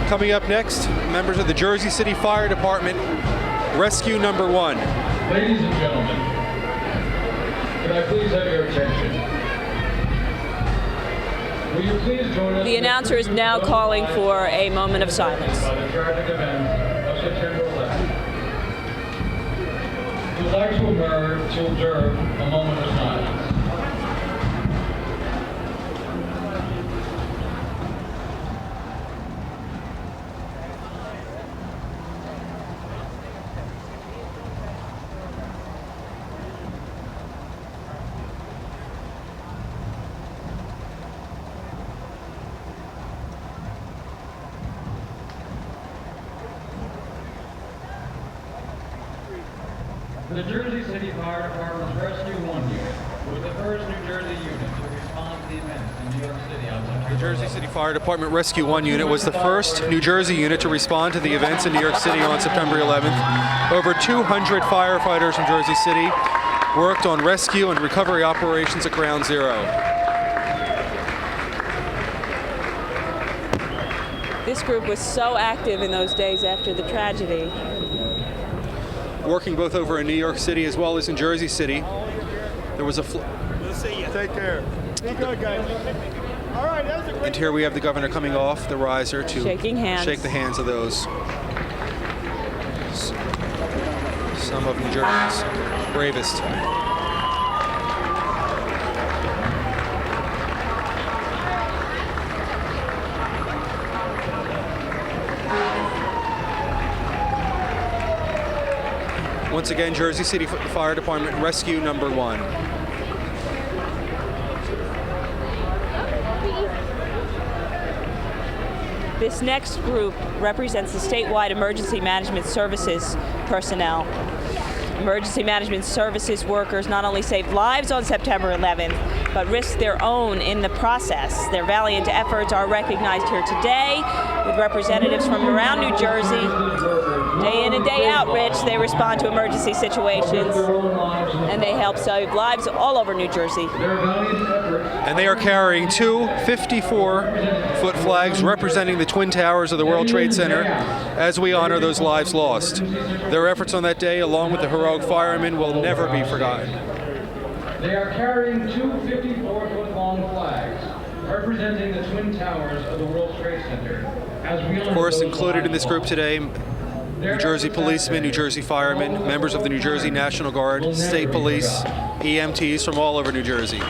Coming up next, members of the Jersey City Fire Department, Rescue Number 1. Ladies and gentlemen, could I please have your attention? Will you please join us? The announcer is now calling for a moment of silence. By the tragic events of September 11th. We would like to observe a moment of silence. The Jersey City Fire Department's Rescue 1 unit was the first New Jersey unit to respond to the events in New York City on September 11th. The Jersey City Fire Department Rescue 1 unit was the first New Jersey unit to respond to the events in New York City on September 11th. Over 200 firefighters from Jersey City worked on rescue and recovery operations at Ground Zero. This group was so active in those days after the tragedy. Working both over in New York City as well as in Jersey City. There was a We'll see you. Take care. Be good, guys. All right, that was a great. and here we have the governor coming off the riser to Shaking hands. shake the hands of those. Some of New Jersey's bravest. Once again, Jersey City Fire Department Rescue Number 1. This next group represents the statewide emergency management services personnel. Emergency management services workers not only saved lives on September 11th, but risked their own in the process. Their valiant efforts are recognized here today with representatives from around New Jersey. Day in and day out, Rich, they respond to emergency situations, and they help save lives all over New Jersey. And they are carrying two 54-foot flags representing the Twin Towers of the World Trade Center as we honor those lives lost. Their efforts on that day, along with the heroic firemen, will never be forgotten. They are carrying two 54-foot-long flags representing the Twin Towers of the World Trade Center. As we honor Of course, those included in this group lives today, lost. New Jersey policemen, New Jersey firemen, members of the New Jersey National Guard, state police, EMTs from all over New Jersey.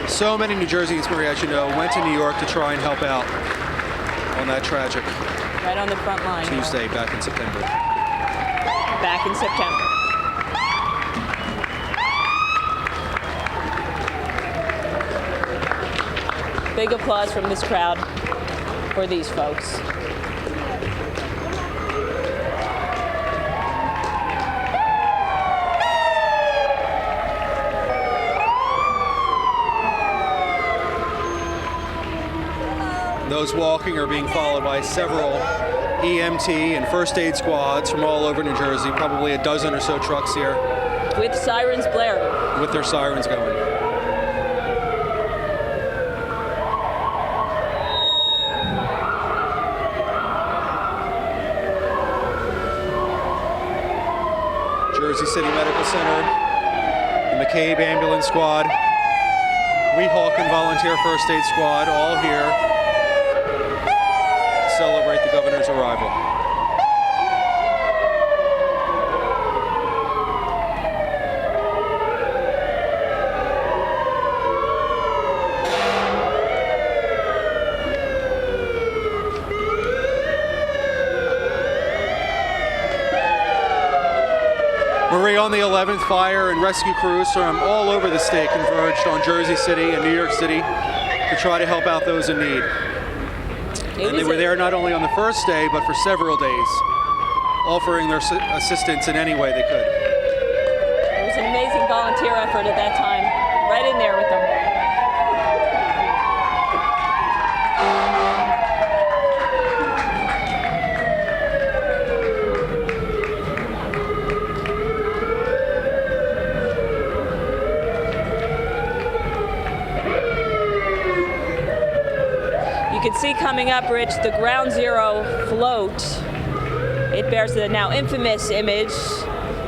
So many New Jerseyans, Maria, as you know, went to New York to try and help out on that tragic Right on the front line. Tuesday back in September. Back in September. Big applause from this crowd for these folks. Those walking are being followed by several EMT and first aid squads from all over New Jersey, probably a dozen or so trucks here With sirens blaring. with their sirens going. Jersey City Medical Center, the McCabe Ambulance Squad, Weehawken Volunteer First Aid Squad, all here to celebrate the governor's arrival. Marie, on the 11th, fire and rescue crews from all over the state converged on Jersey City and New York City to try to help out those in need. And they were there not only on the first day, but for several days, offering their assistance in any way they could. It was an amazing volunteer effort at that time. Right in there with them. You can see coming up, Rich, the Ground Zero float. It bears the now infamous image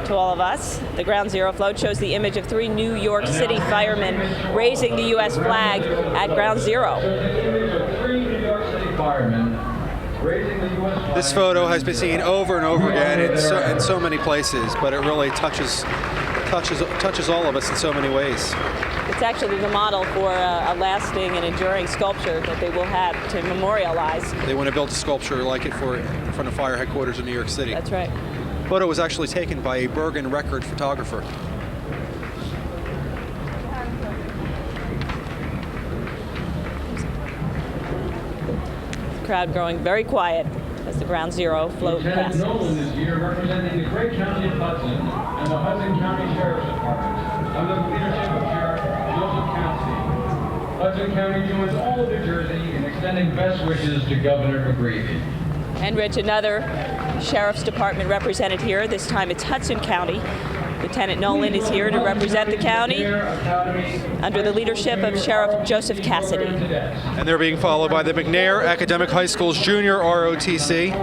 to all of us. The Ground Zero float shows the image of 3 New York City firemen raising the U.S. flag at Ground Zero. Three New York City firemen raising the U.S. flag. This photo has been seen over and over again in so many places, but it really touches all of us in so many ways. It's actually the model for a lasting and enduring sculpture that they will have to memorialize. They want to build a sculpture like it in front of fire headquarters in New York City. That's right. The photo was actually taken by a Bergen record photographer. The crowd growing very quiet as the Ground Zero float Lieutenant passes. Nolan is here representing the great county of Hudson and the Hudson County Sheriff's Department under the leadership of Sheriff Joseph Cassidy. Hudson County joins all of New Jersey in extending best wishes to Governor McGreevey. And Rich, another Sheriff's Department represented here. This time it's Hudson County. Lieutenant Nolan is here to represent the county under the leadership of Sheriff Joseph Cassidy. And they're being followed by the McNair Academic High School's Junior ROTC.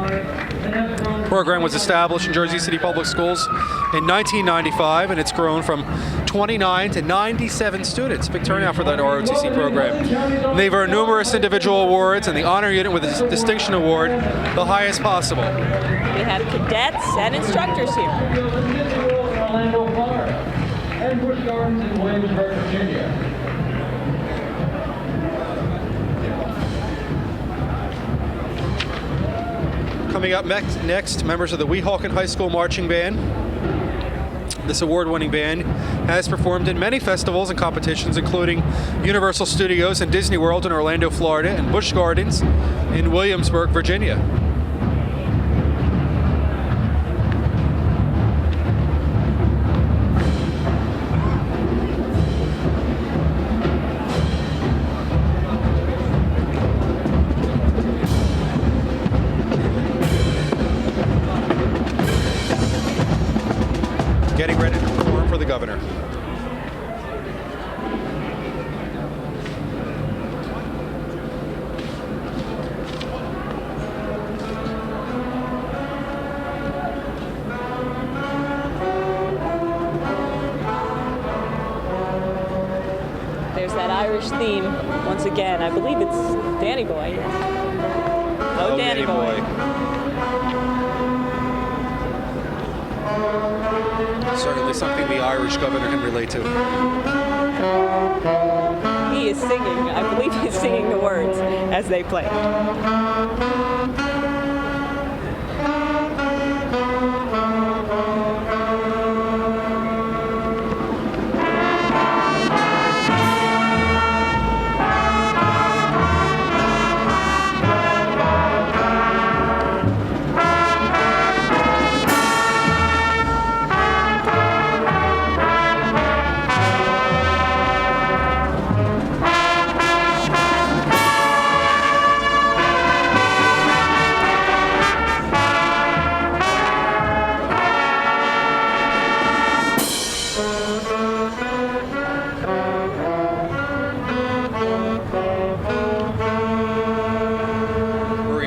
The program was established in Jersey City Public Schools in 1995, and it's grown from 29 to 97 students. Big turnout for that ROTC program. And they've earned numerous individual awards and the honor unit with a distinction award, the highest possible. We have cadets and instructors here. Orlando, Florida, and Busch Gardens in Williamsburg, Virginia. Coming up next, members of the Weehawken High School Marching Band. This award-winning band has performed in many festivals and competitions, including Universal Studios and Disney World in Orlando, Florida, and Busch Gardens in Williamsburg, Virginia. Getting ready to perform for the governor. There's that Irish theme once again. I believe it's Danny Boy. Oh, Danny Boy. Certainly something the Irish governor can relate to. He is singing. I believe he's singing the words as they play.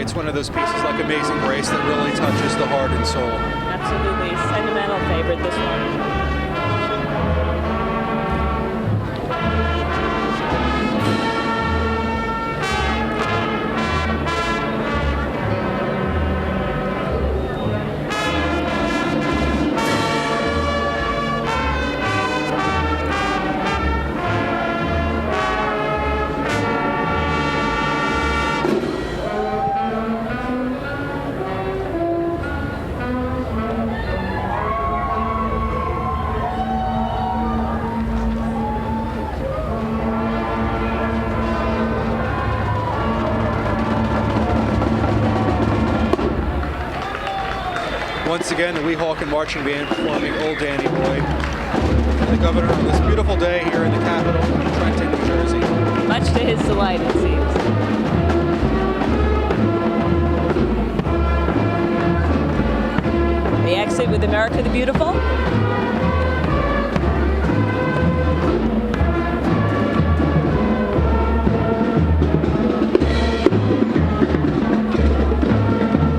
It's one of those pieces like Amazing Grace that really touches the heart and soul. Absolutely. Sentimental favorite, this one. Once again, the Weehawken Marching Band performing Old Danny Boy. The governor on this beautiful day here in the capital, Trenton, New Jersey. Much to his delight, it seems. They exit with America the Beautiful.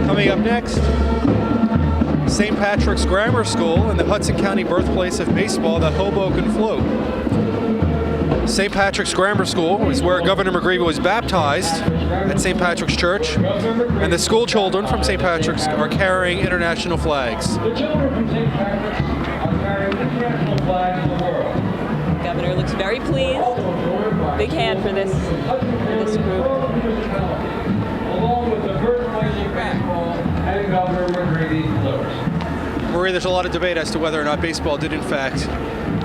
Coming up next, St. Patrick's Grammar School and the Hudson County birthplace of baseball, the Hoboken Float. St. Patrick's Grammar School is where Governor McGreevey was baptized at St. Patrick's Church, and the school children from St. Patrick's are carrying international flags. The children from St. Patrick's are carrying international flags of the world. Governor looks very pleased. Big hand for this group. Along with the birthplace of baseball and Governor McGreevey's floats. Marie, there's a lot of debate as to whether or not baseball did in fact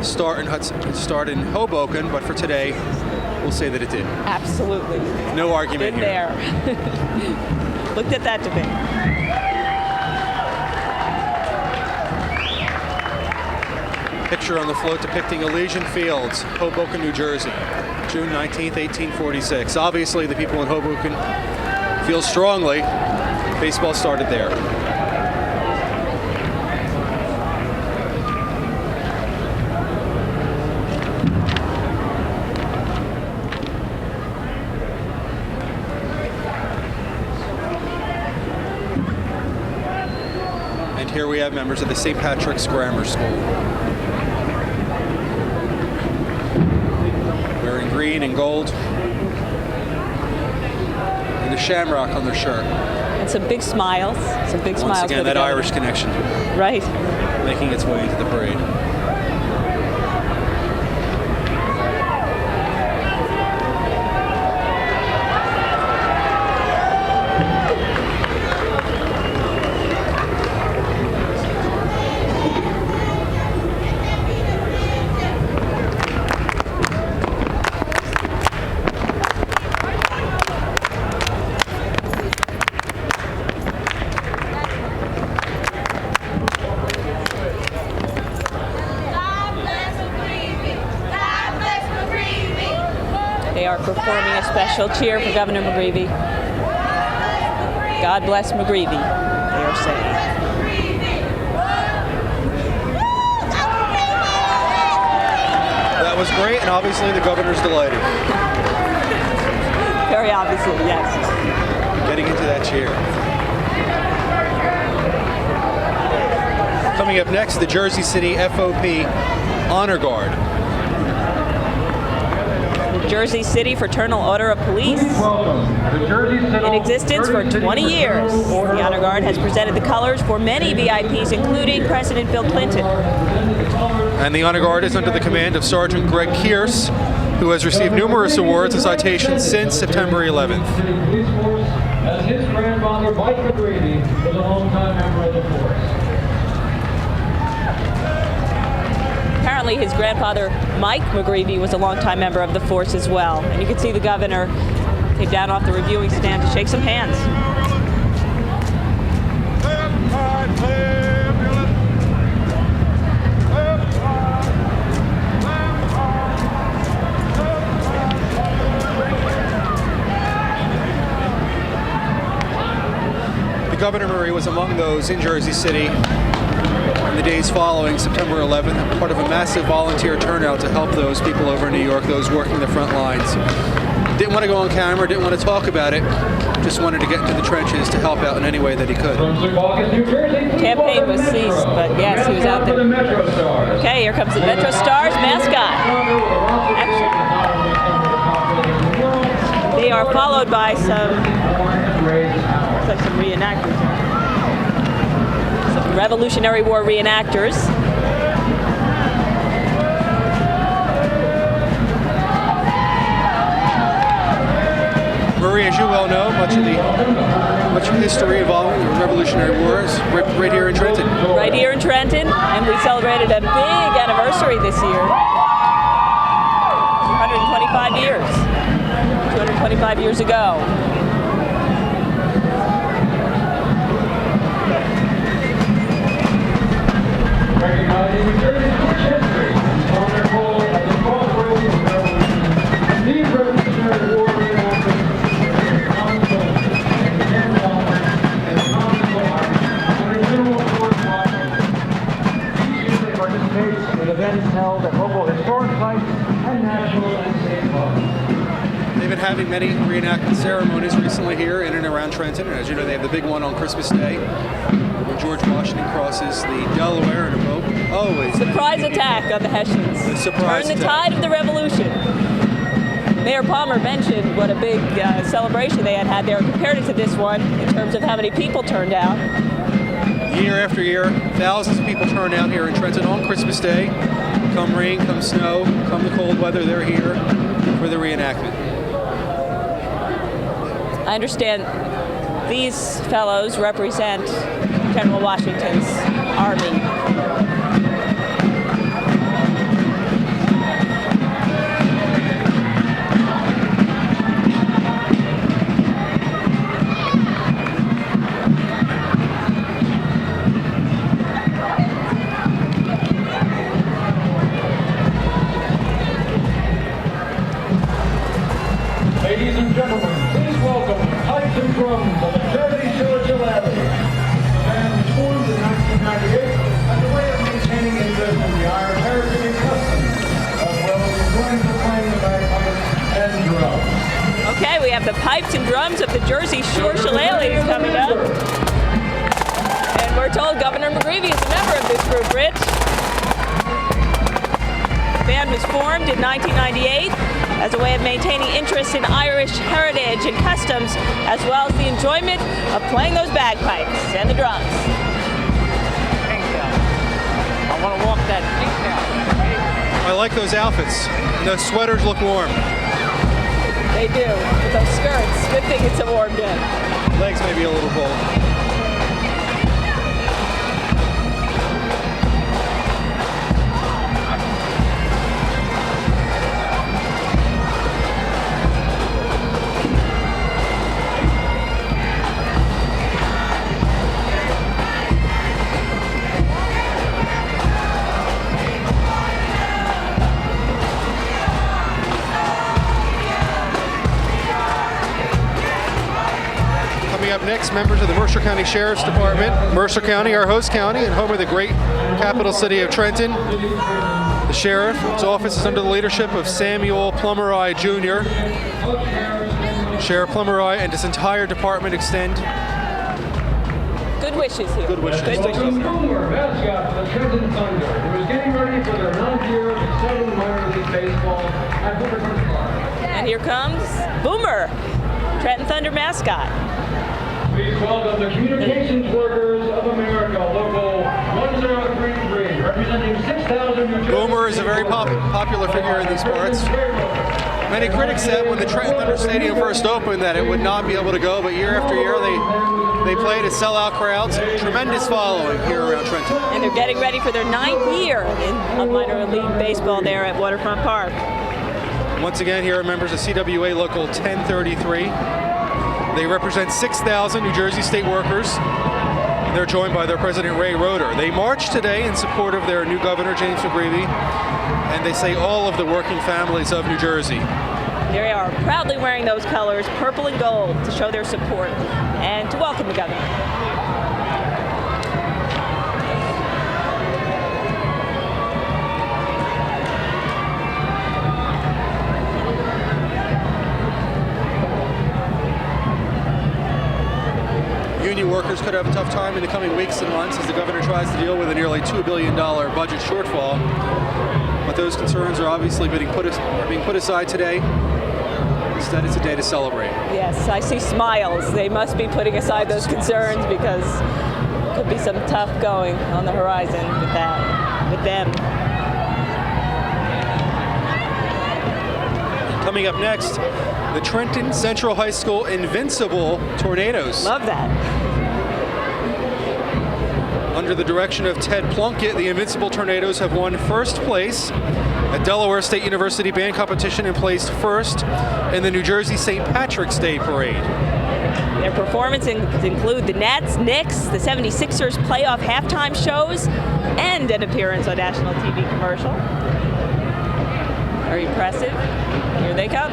start in Hoboken, but for today, we'll say that it did. Absolutely. No argument Been here. there. looked at that debate. Picture on the float depicting Elysian Fields, Hoboken, New Jersey, June 19th, 1846. Obviously, the people in Hoboken feel strongly baseball started there. And here we have members of the St. Patrick's Grammar School. Wearing green and gold. And a shamrock on their shirt. And some big smiles. Some big smiles. Once again, that Irish connection. Right. Making its way into the parade. They are performing a special cheer for Governor McGreevey. God bless McGreevey, they are saying. That was great, and obviously the governor's delighted. Very obviously, yes. Getting into that chair. Coming up next, the Jersey City FOP Honor Guard. Jersey City Fraternal Order of Police, in existence for 20 years. The Honor Guard has presented the colors for many VIPs, including President Bill Clinton. And the Honor Guard is under the command of Sergeant Greg Kearse, who has received numerous awards and citations since September 11th. As his grandfather, Mike McGreevey, was a longtime member of the force. Apparently his grandfather, Mike McGreevey, was a longtime member of the force as well. And you can see the governor came down off the reviewing stand to shake some hands. The Governor Murray was among those in Jersey City in the days following September 11th, part of a massive volunteer turnout to help those people over in New York, those working the front lines. Didn't want to go on camera, didn't want to talk about it, just wanted to get into the trenches to help out in any way that he could. Campaign was ceased, but yes, he was out there. Okay, here comes the Metro Stars mascot. They are followed by some reenactors. Some Revolutionary War reenactors. Marie, as you well know, much of history involving the Revolutionary War is right here in Trenton. Right here in Trenton, and we celebrated a big anniversary this year. 125 years. 225 years ago. Recognizing New Jersey's rich history on their role at the crossroads of the Revolution, these Revolutionary War reenactors common soldiers and common under General George Washington. Each year they participate in events held at local historic sites and national and state parks. They've been having many reenactment ceremonies recently here in and around Trenton. And as you know, they have the big one on Christmas Day, when George Washington crosses the Delaware in a boat. Always. Surprise attack on the Hessians. Surprise Turn the attack. tide of the revolution. Mayor Palmer mentioned what a big celebration they had there, compared it to this one in terms of how many people turned out. Year after year, thousands of people turn out here in Trenton on Christmas Day. Come rain, come snow, come the cold weather, they're here for the reenactment. I understand these fellows represent General Washington's army. pipes and drums of the Jersey Shore Shillelaghs coming up. And we're told Governor McGreevey is a member of this group, Rich. The band was formed in 1998 as a way of maintaining interest in Irish heritage and customs, as well as the enjoyment of playing those bagpipes and the drums. I want to walk that pink out. I like those outfits. And those sweaters look warm. They do, with those skirts. Good thing it's a warm day. Legs may be a little cold. Up next, members of the Mercer County Sheriff's Department. Mercer County, our host county, and home of the great capital city of Trenton. The sheriff's office is under the leadership of Samuel Plummerai Jr. Sheriff Plummerai and his entire department extend good wishes here. Good wishes. Good wishes. Boomer, mascot for the Trenton Thunder, who is getting ready for their 9th year of exciting minor league baseball at Eagleton Park. And here comes Boomer, Trenton Thunder mascot. Please welcome the Communications Workers of America, Local 1033, representing 6,000 New Jersey. Boomer is a very popular figure in these parts. Many critics said when the Trenton Thunder Stadium first opened that it would not be able to go, but year after year they played at sellout crowds. Tremendous following here around Trenton. And they're getting ready for their 9th year of minor league baseball there at Waterfront Park. Once again, here are members of CWA Local 1033. They represent 6,000 New Jersey state workers. They're joined by their president, Ray Roeder. They marched today in support of their new governor, James McGreevey, and they say all of the working families of New Jersey. They are proudly wearing those colors, purple and gold, to show their support and to welcome the governor. Union workers could have a tough time in the coming weeks and months as the governor tries to deal with a nearly $2 billion budget shortfall. But those concerns are obviously being put aside today. Instead, it's a day to celebrate. Yes, I see smiles. They must be putting aside those concerns because there could be some tough going on the horizon with them. Coming up next, the Trenton Central High School Invincible Tornadoes. Love that. Under the direction of Ted Plunkett, the Invincible Tornadoes have won first place at Delaware State University Band Competition and placed first in the New Jersey St. Patrick's Day Parade. Their performances include the Nets, Knicks, the 76ers playoff halftime shows, and an appearance on national TV commercial. Very impressive. Here they come.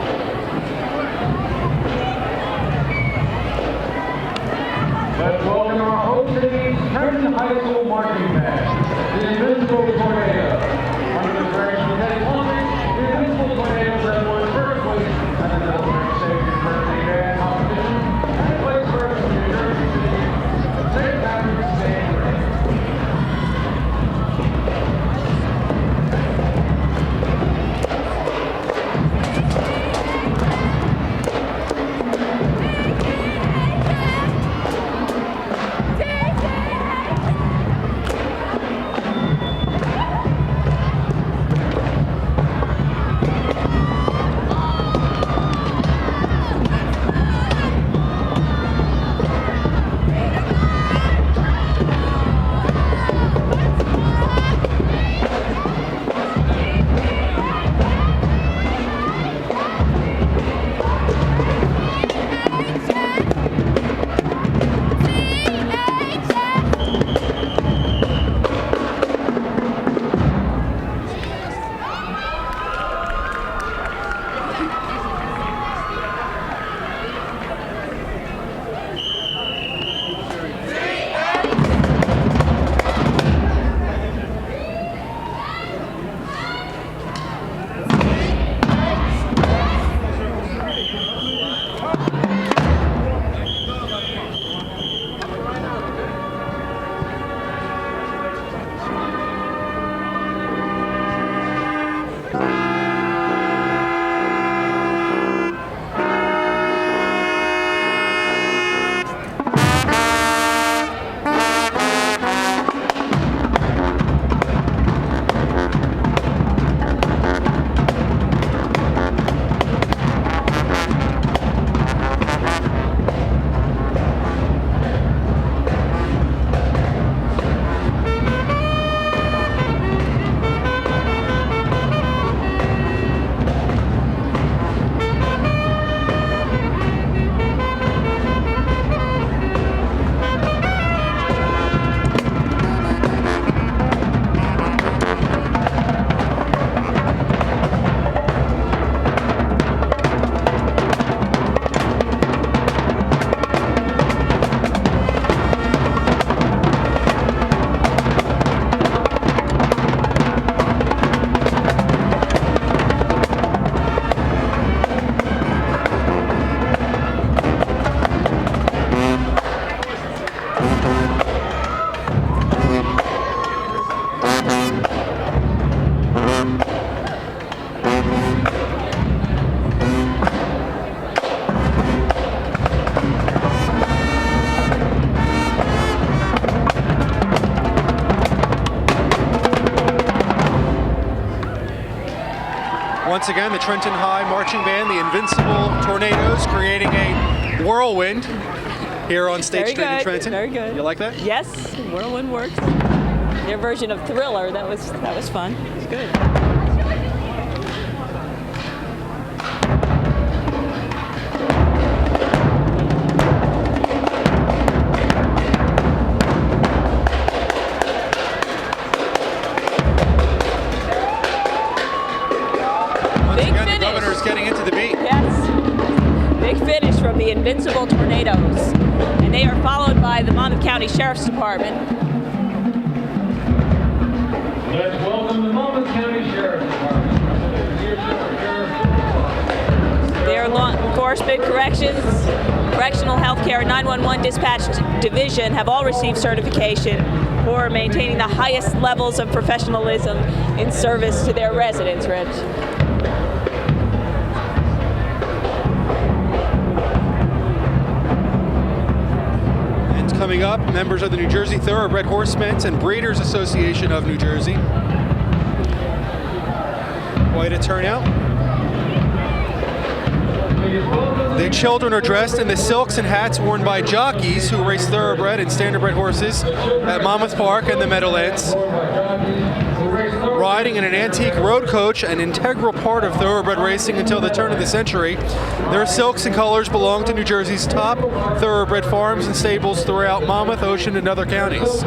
Let's welcome our host city's Trenton High School marching band, the Invincible Tornadoes. Under the direction of Ted Plunkett, the Invincible Tornadoes have won first place at the Delaware State University Band Competition and placed first in New Jersey City St. Patrick's Day Parade. Once again, the Trenton High Marching Band, the Invincible Tornadoes, creating a whirlwind here on State Street in Trenton. Very good. You like that? Yes, whirlwind works. Their version of Thriller, that was fun. It was good. Getting into the beat. Yes. Big finish from the Invincible Tornadoes. And they are followed by the Monmouth County Sheriff's Department. Let's welcome the Monmouth County Sheriff's Department. Their law enforcement, correctional healthcare, 911 dispatch division have all received certification for maintaining the highest levels of professionalism in service to their residents, Rich. Coming up, members of the New Jersey Thoroughbred Horsemen's and Breeders Association of New Jersey. Quite a turnout. The children are dressed in the silks and hats worn by jockeys who race thoroughbred and standardbred horses at Monmouth Park and the Meadowlands. Riding in an antique road coach, an integral part of thoroughbred racing until the turn of the century, their silks and colors belong to New Jersey's top thoroughbred farms and stables throughout Monmouth, Ocean, and other counties.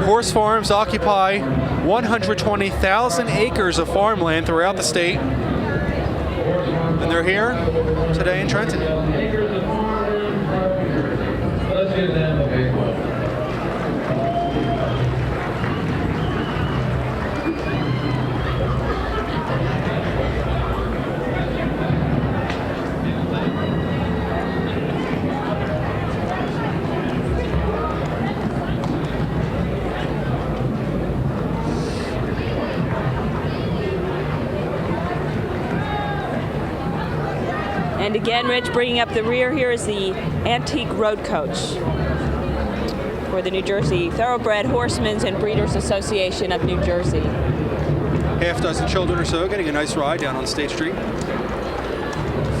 Horse farms occupy 120,000 acres of farmland throughout the state, and they're here today in Trenton. Let's get them a big one. And again, Rich, bringing up the rear here is the antique road coach for the New Jersey Thoroughbred Horsemen's and Breeders Association of New Jersey. Half dozen children or so getting a nice ride down on State Street.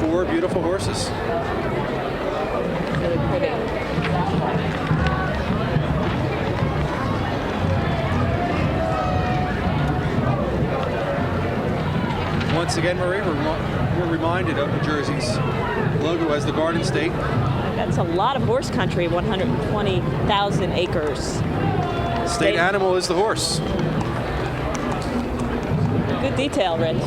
4 beautiful horses. Really pretty. Once again, Marie, we're reminded of New Jersey's logo as the Garden State. That's a lot of horse country, 120,000 acres. State animal is the horse. Good detail, Rich.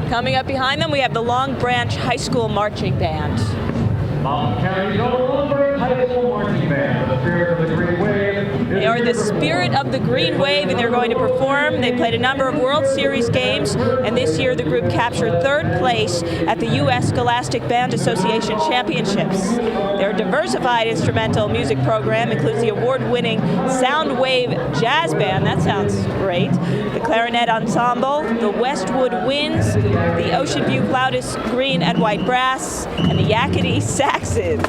Coming up behind them, we have the Long Branch High School Marching Band. Monmouth County's Long Branch High School Marching Band, the spirit of the Green Wave. They are the spirit of the Green Wave, and they're going to perform. They played a number of World Series games, and this year the group captured 3rd place at the U.S. Scholastic Band Association Championships. Their diversified instrumental music program includes the award-winning Sound Wave Jazz Band, that sounds great, the Clarinet Ensemble, the Westwood Winds, the Ocean View Flautist Green and White Brass, and the Yakety Saxons.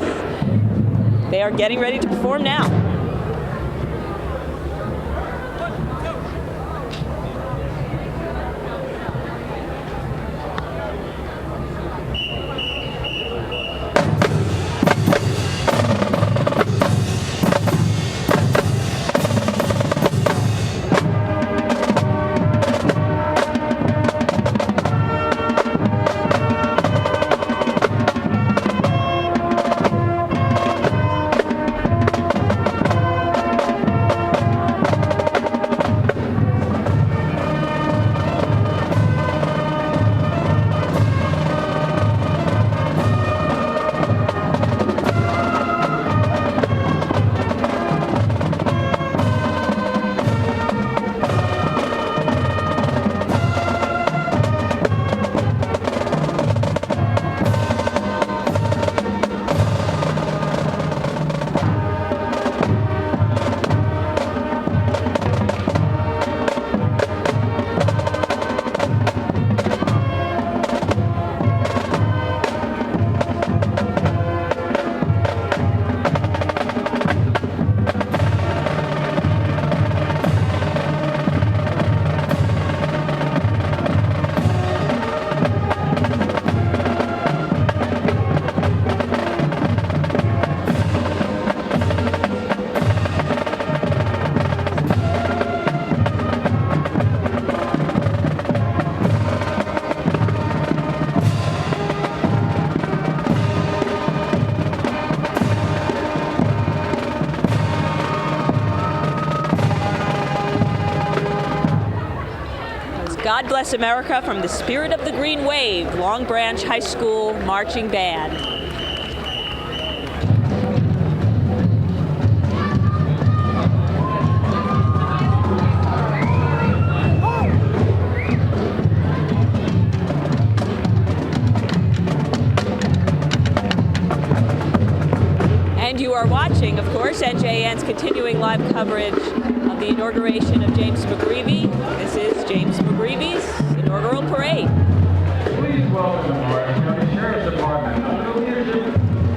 They are getting ready to perform now. God Bless America from the Spirit of the Green Wave, Long Branch High School Marching Band. And you are watching, of course, NJN's continuing live coverage of the inauguration of James McGreevey. This is James McGreevey's inaugural parade. Please welcome the Morris County Sheriff's Department.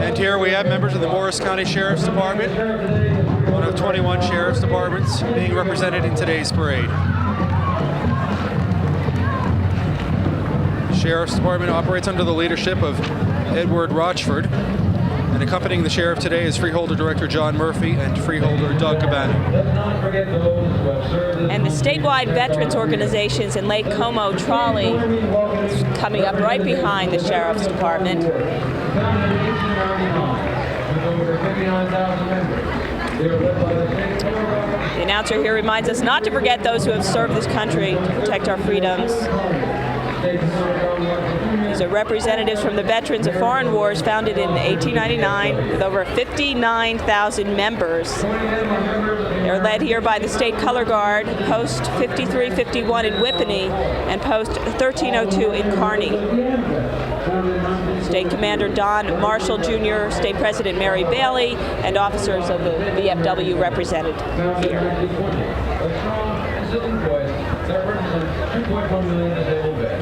And here we have members of the Morris County Sheriff's Department, one of 21 sheriff's departments being represented in today's parade. The Sheriff's Department operates under the leadership of Edward Rochford. And accompanying the sheriff today is Freeholder Director John Murphy and Freeholder Doug Cabana. And the statewide veterans organizations in Lake Como trolley is coming up right behind the sheriff's department. The announcer here reminds us not to forget those who have served this country to protect our freedoms. These are representatives from the Veterans of Foreign Wars, founded in 1899 with over 59,000 members. They're led here by the State Color Guard, Post 5351 in Whippany and Post 1302 in Kearney. State Commander Don Marshall Jr., State President Mary Bailey, and officers of the VFW represented here.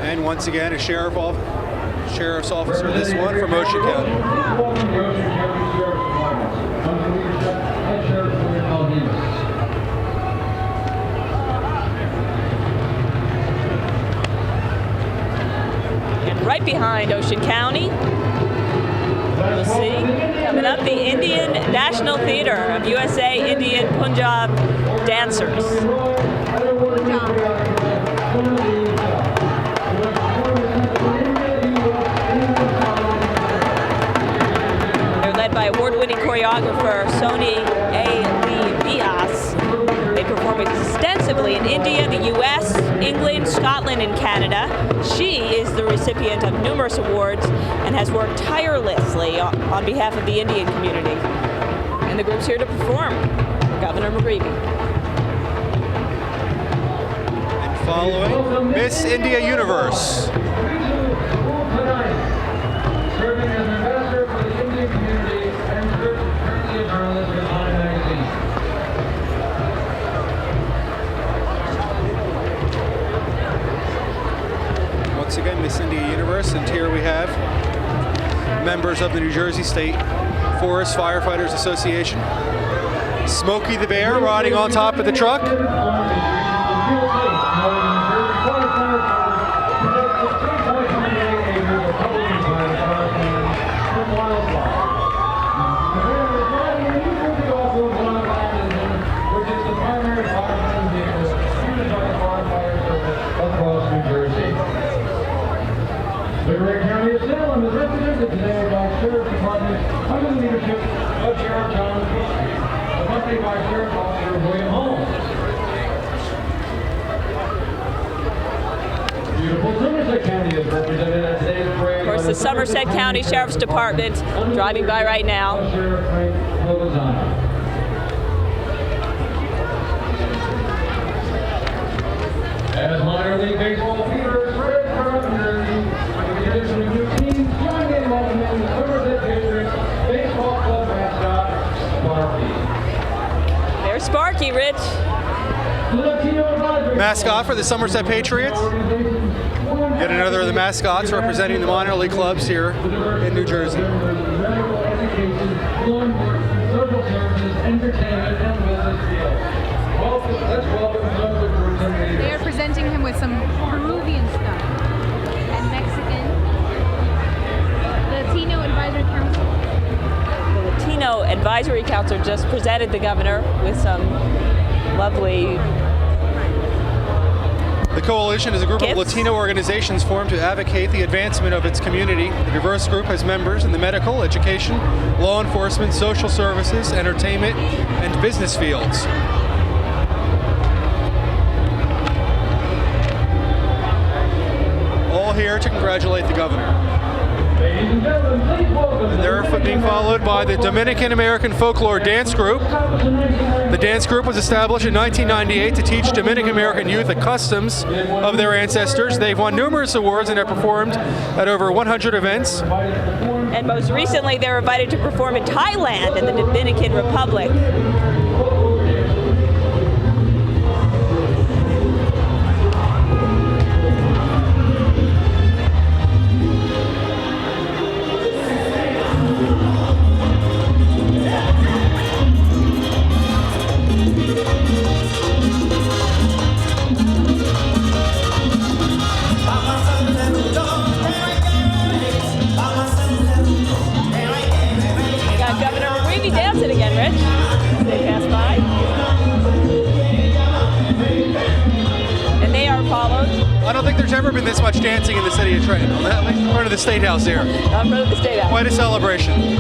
And once again, a sheriff's officer, this one from Ocean County. And right behind Ocean County, you'll see coming up the Indian National Theater of USA Indian Punjab dancers. They're led by award-winning choreographer Soni A. Lee Bias. They perform extensively in India, the U.S., England, Scotland, and Canada. She is the recipient of numerous awards and has worked tirelessly on behalf of the Indian community. And the group's here to perform. Governor McGreevey. Following, Miss India Universe. Serving as an ambassador for the Indian community and currently a journalist with Time magazine. Once again, Miss India Universe, and here we have members of the New Jersey State Forest Firefighters Association. Smokey the Bear riding on top of the truck. Frederick County of Salem is represented today by Sheriff's Department under the leadership of Sheriff John Murphy, accompanied by Sheriff Officer William Holmes. Beautiful Somerset County is represented at today's parade. Of course, the Somerset County Sheriff's Department driving by right now. Sheriff Frank Lozano. As minor league baseball fever spreads throughout New Jersey, with the addition of new teams, join in welcoming the Somerset Patriots Baseball Club mascot, Sparky. There's Sparky, Rich. Mascot for the Somerset Patriots. Yet another of the mascots representing the minor league clubs here in New Jersey. Social services, entertainment, and business fields. Let's welcome They are presenting him with some Peruvian stuff and Mexican. The Latino Advisory Council. The Latino Advisory Council just presented the governor with some lovely The coalition is a group gifts. of Latino organizations formed to advocate the advancement of its community. The diverse group has members in the medical, education, law enforcement, social services, entertainment, and business fields. to congratulate the governor. Ladies and gentlemen, please welcome. And they're being followed by the Dominican American Folklore Dance Group. The dance group was established in 1998 to teach Dominican American youth the customs of their ancestors. They've won numerous awards and have performed at over 100 events. And most recently, they were invited to perform in Thailand and the Dominican Republic. Dancing again, Rich. They pass by. And they are followed. I don't think there's ever been this much dancing in the city of Trenton. In front of the State House here. In front of the State House. Quite a celebration.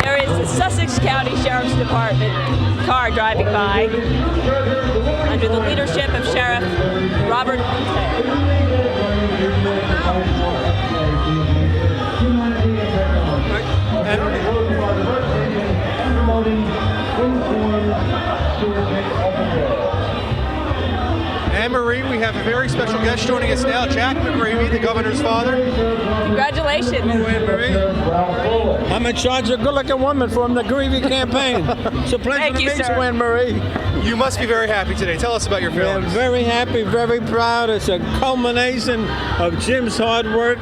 There is the Sussex County Sheriff's Department car driving by under the leadership of Sheriff Robert. Anne-Marie, we have a very special guest joining us now, Jack McGreevey, the governor's father. Congratulations. Anne-Marie. I'm in charge of good-looking woman from the McGreevey campaign. It's a pleasure to meet you, Anne-Marie. You must be very happy today. Tell us about your feelings. Yeah, very happy, very proud. It's a culmination of Jim's hard work.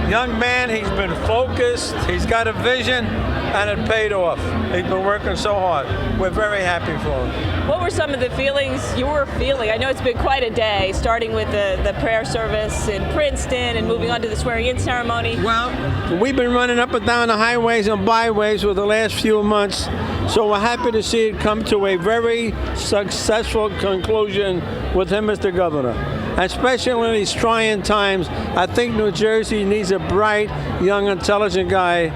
Young man, he's been focused, he's got a vision, and it paid off. He's been working so hard. We're very happy for him. What were some of the feelings you were feeling? I know it's been quite a day, starting with the prayer service in Princeton and moving on to the swearing-in ceremony. Well, we've been running up and down the highways and byways for the last few months, so we're happy to see it come to a very successful conclusion with him as the governor. Especially in these trying times, I think New Jersey needs a bright, young, intelligent guy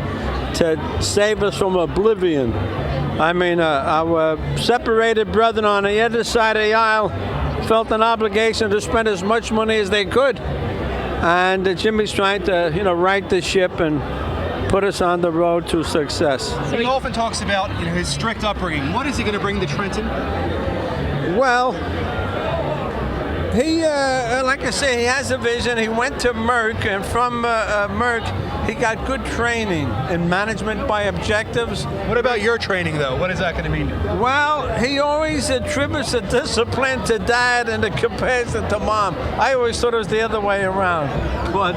to save us from oblivion. I mean, our separated brethren on the other side of the aisle felt an obligation to spend as much money as they could. And Jimmy's trying to, right the ship and put us on the road to success. He often talks about his strict upbringing. What is he going to bring to Trenton? Well, he, like I say, he has a vision. He went to Merck, and from Merck, he got good training in management by objectives. What about your training, though? What is that going to mean? Well, he always attributes the discipline to dad and the comparison to mom. I always thought it was the other way around. But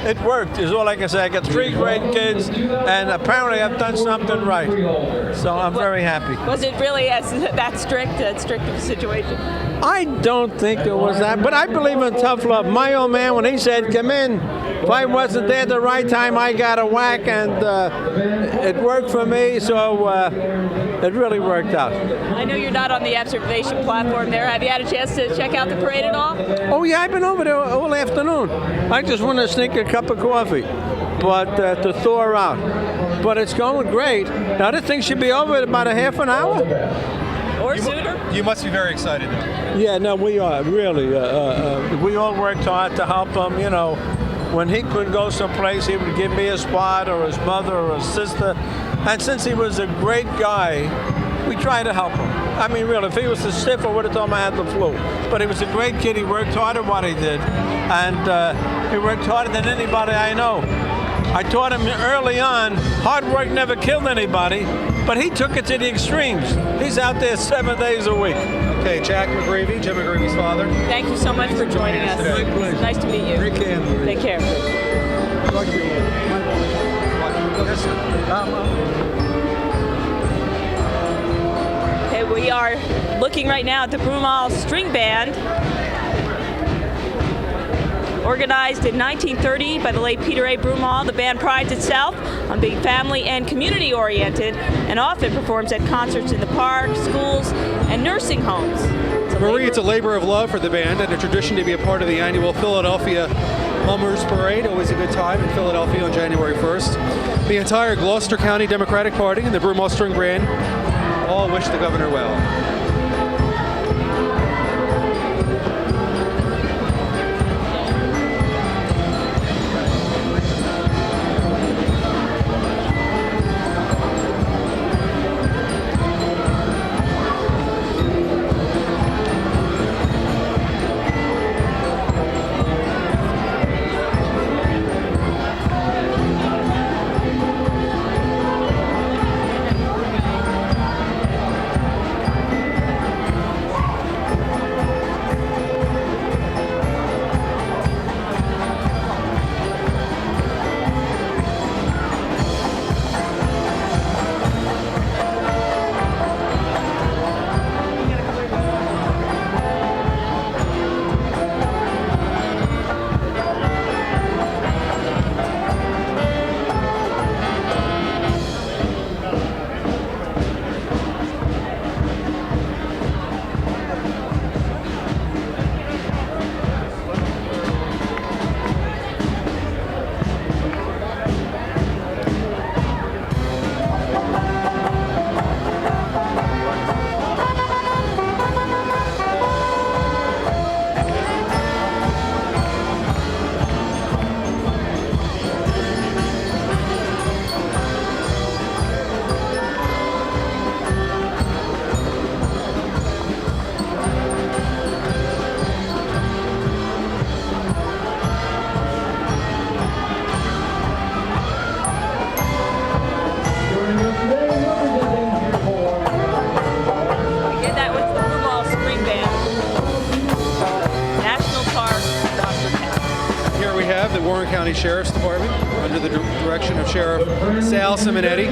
it worked, is all I can say. I got 3 great kids, and apparently I've done something right. So I'm very happy. Was it really that strict of a situation? I don't think it was that, but I believe in tough love. My old man, when he said, come in, if I wasn't there at the right time, I got a whack, and it worked for me, so it really worked out. I know you're not on the observation platform there. Have you had a chance to check out the parade at all? Oh, yeah, I've been over there all afternoon. I just want to sneak a cup of coffee, but to thaw her out. But it's going great. Now, this thing should be over in about a half an hour. Or sooner? You must be very excited, though. Yeah, no, we are, really. We all worked hard to help him, When he couldn't go someplace, he would give me a spot, or his mother, or his sister. And since he was a great guy, we tried to help him. I mean, really, if he was too stiff, I would have told him I had the flu. But he was a great kid. He worked hard at what he did. And he worked harder than anybody I know. I taught him early on, hard work never killed anybody, but he took it to the extremes. He's out there 7 days a week. Okay, Jack McGreevey, Jim McGreevey's father. Thank you so much for joining us. It's nice to meet you. Take care. Take care. Okay, We are looking right now at the Broomall String Band, organized in 1930 by the late Peter A. Broomall. The band prides itself on being family and community oriented and often performs at concerts in the park, schools, and nursing homes. Marie, it's a labor of love for the band and a tradition to be a part of the annual Philadelphia Mummers Parade. Always a good time in Philadelphia on January 1st. The entire Gloucester County Democratic Party and the Broomall String Band all wish the governor well. The Warren County Sheriff's Department under the direction of Sheriff Sal Simonetti.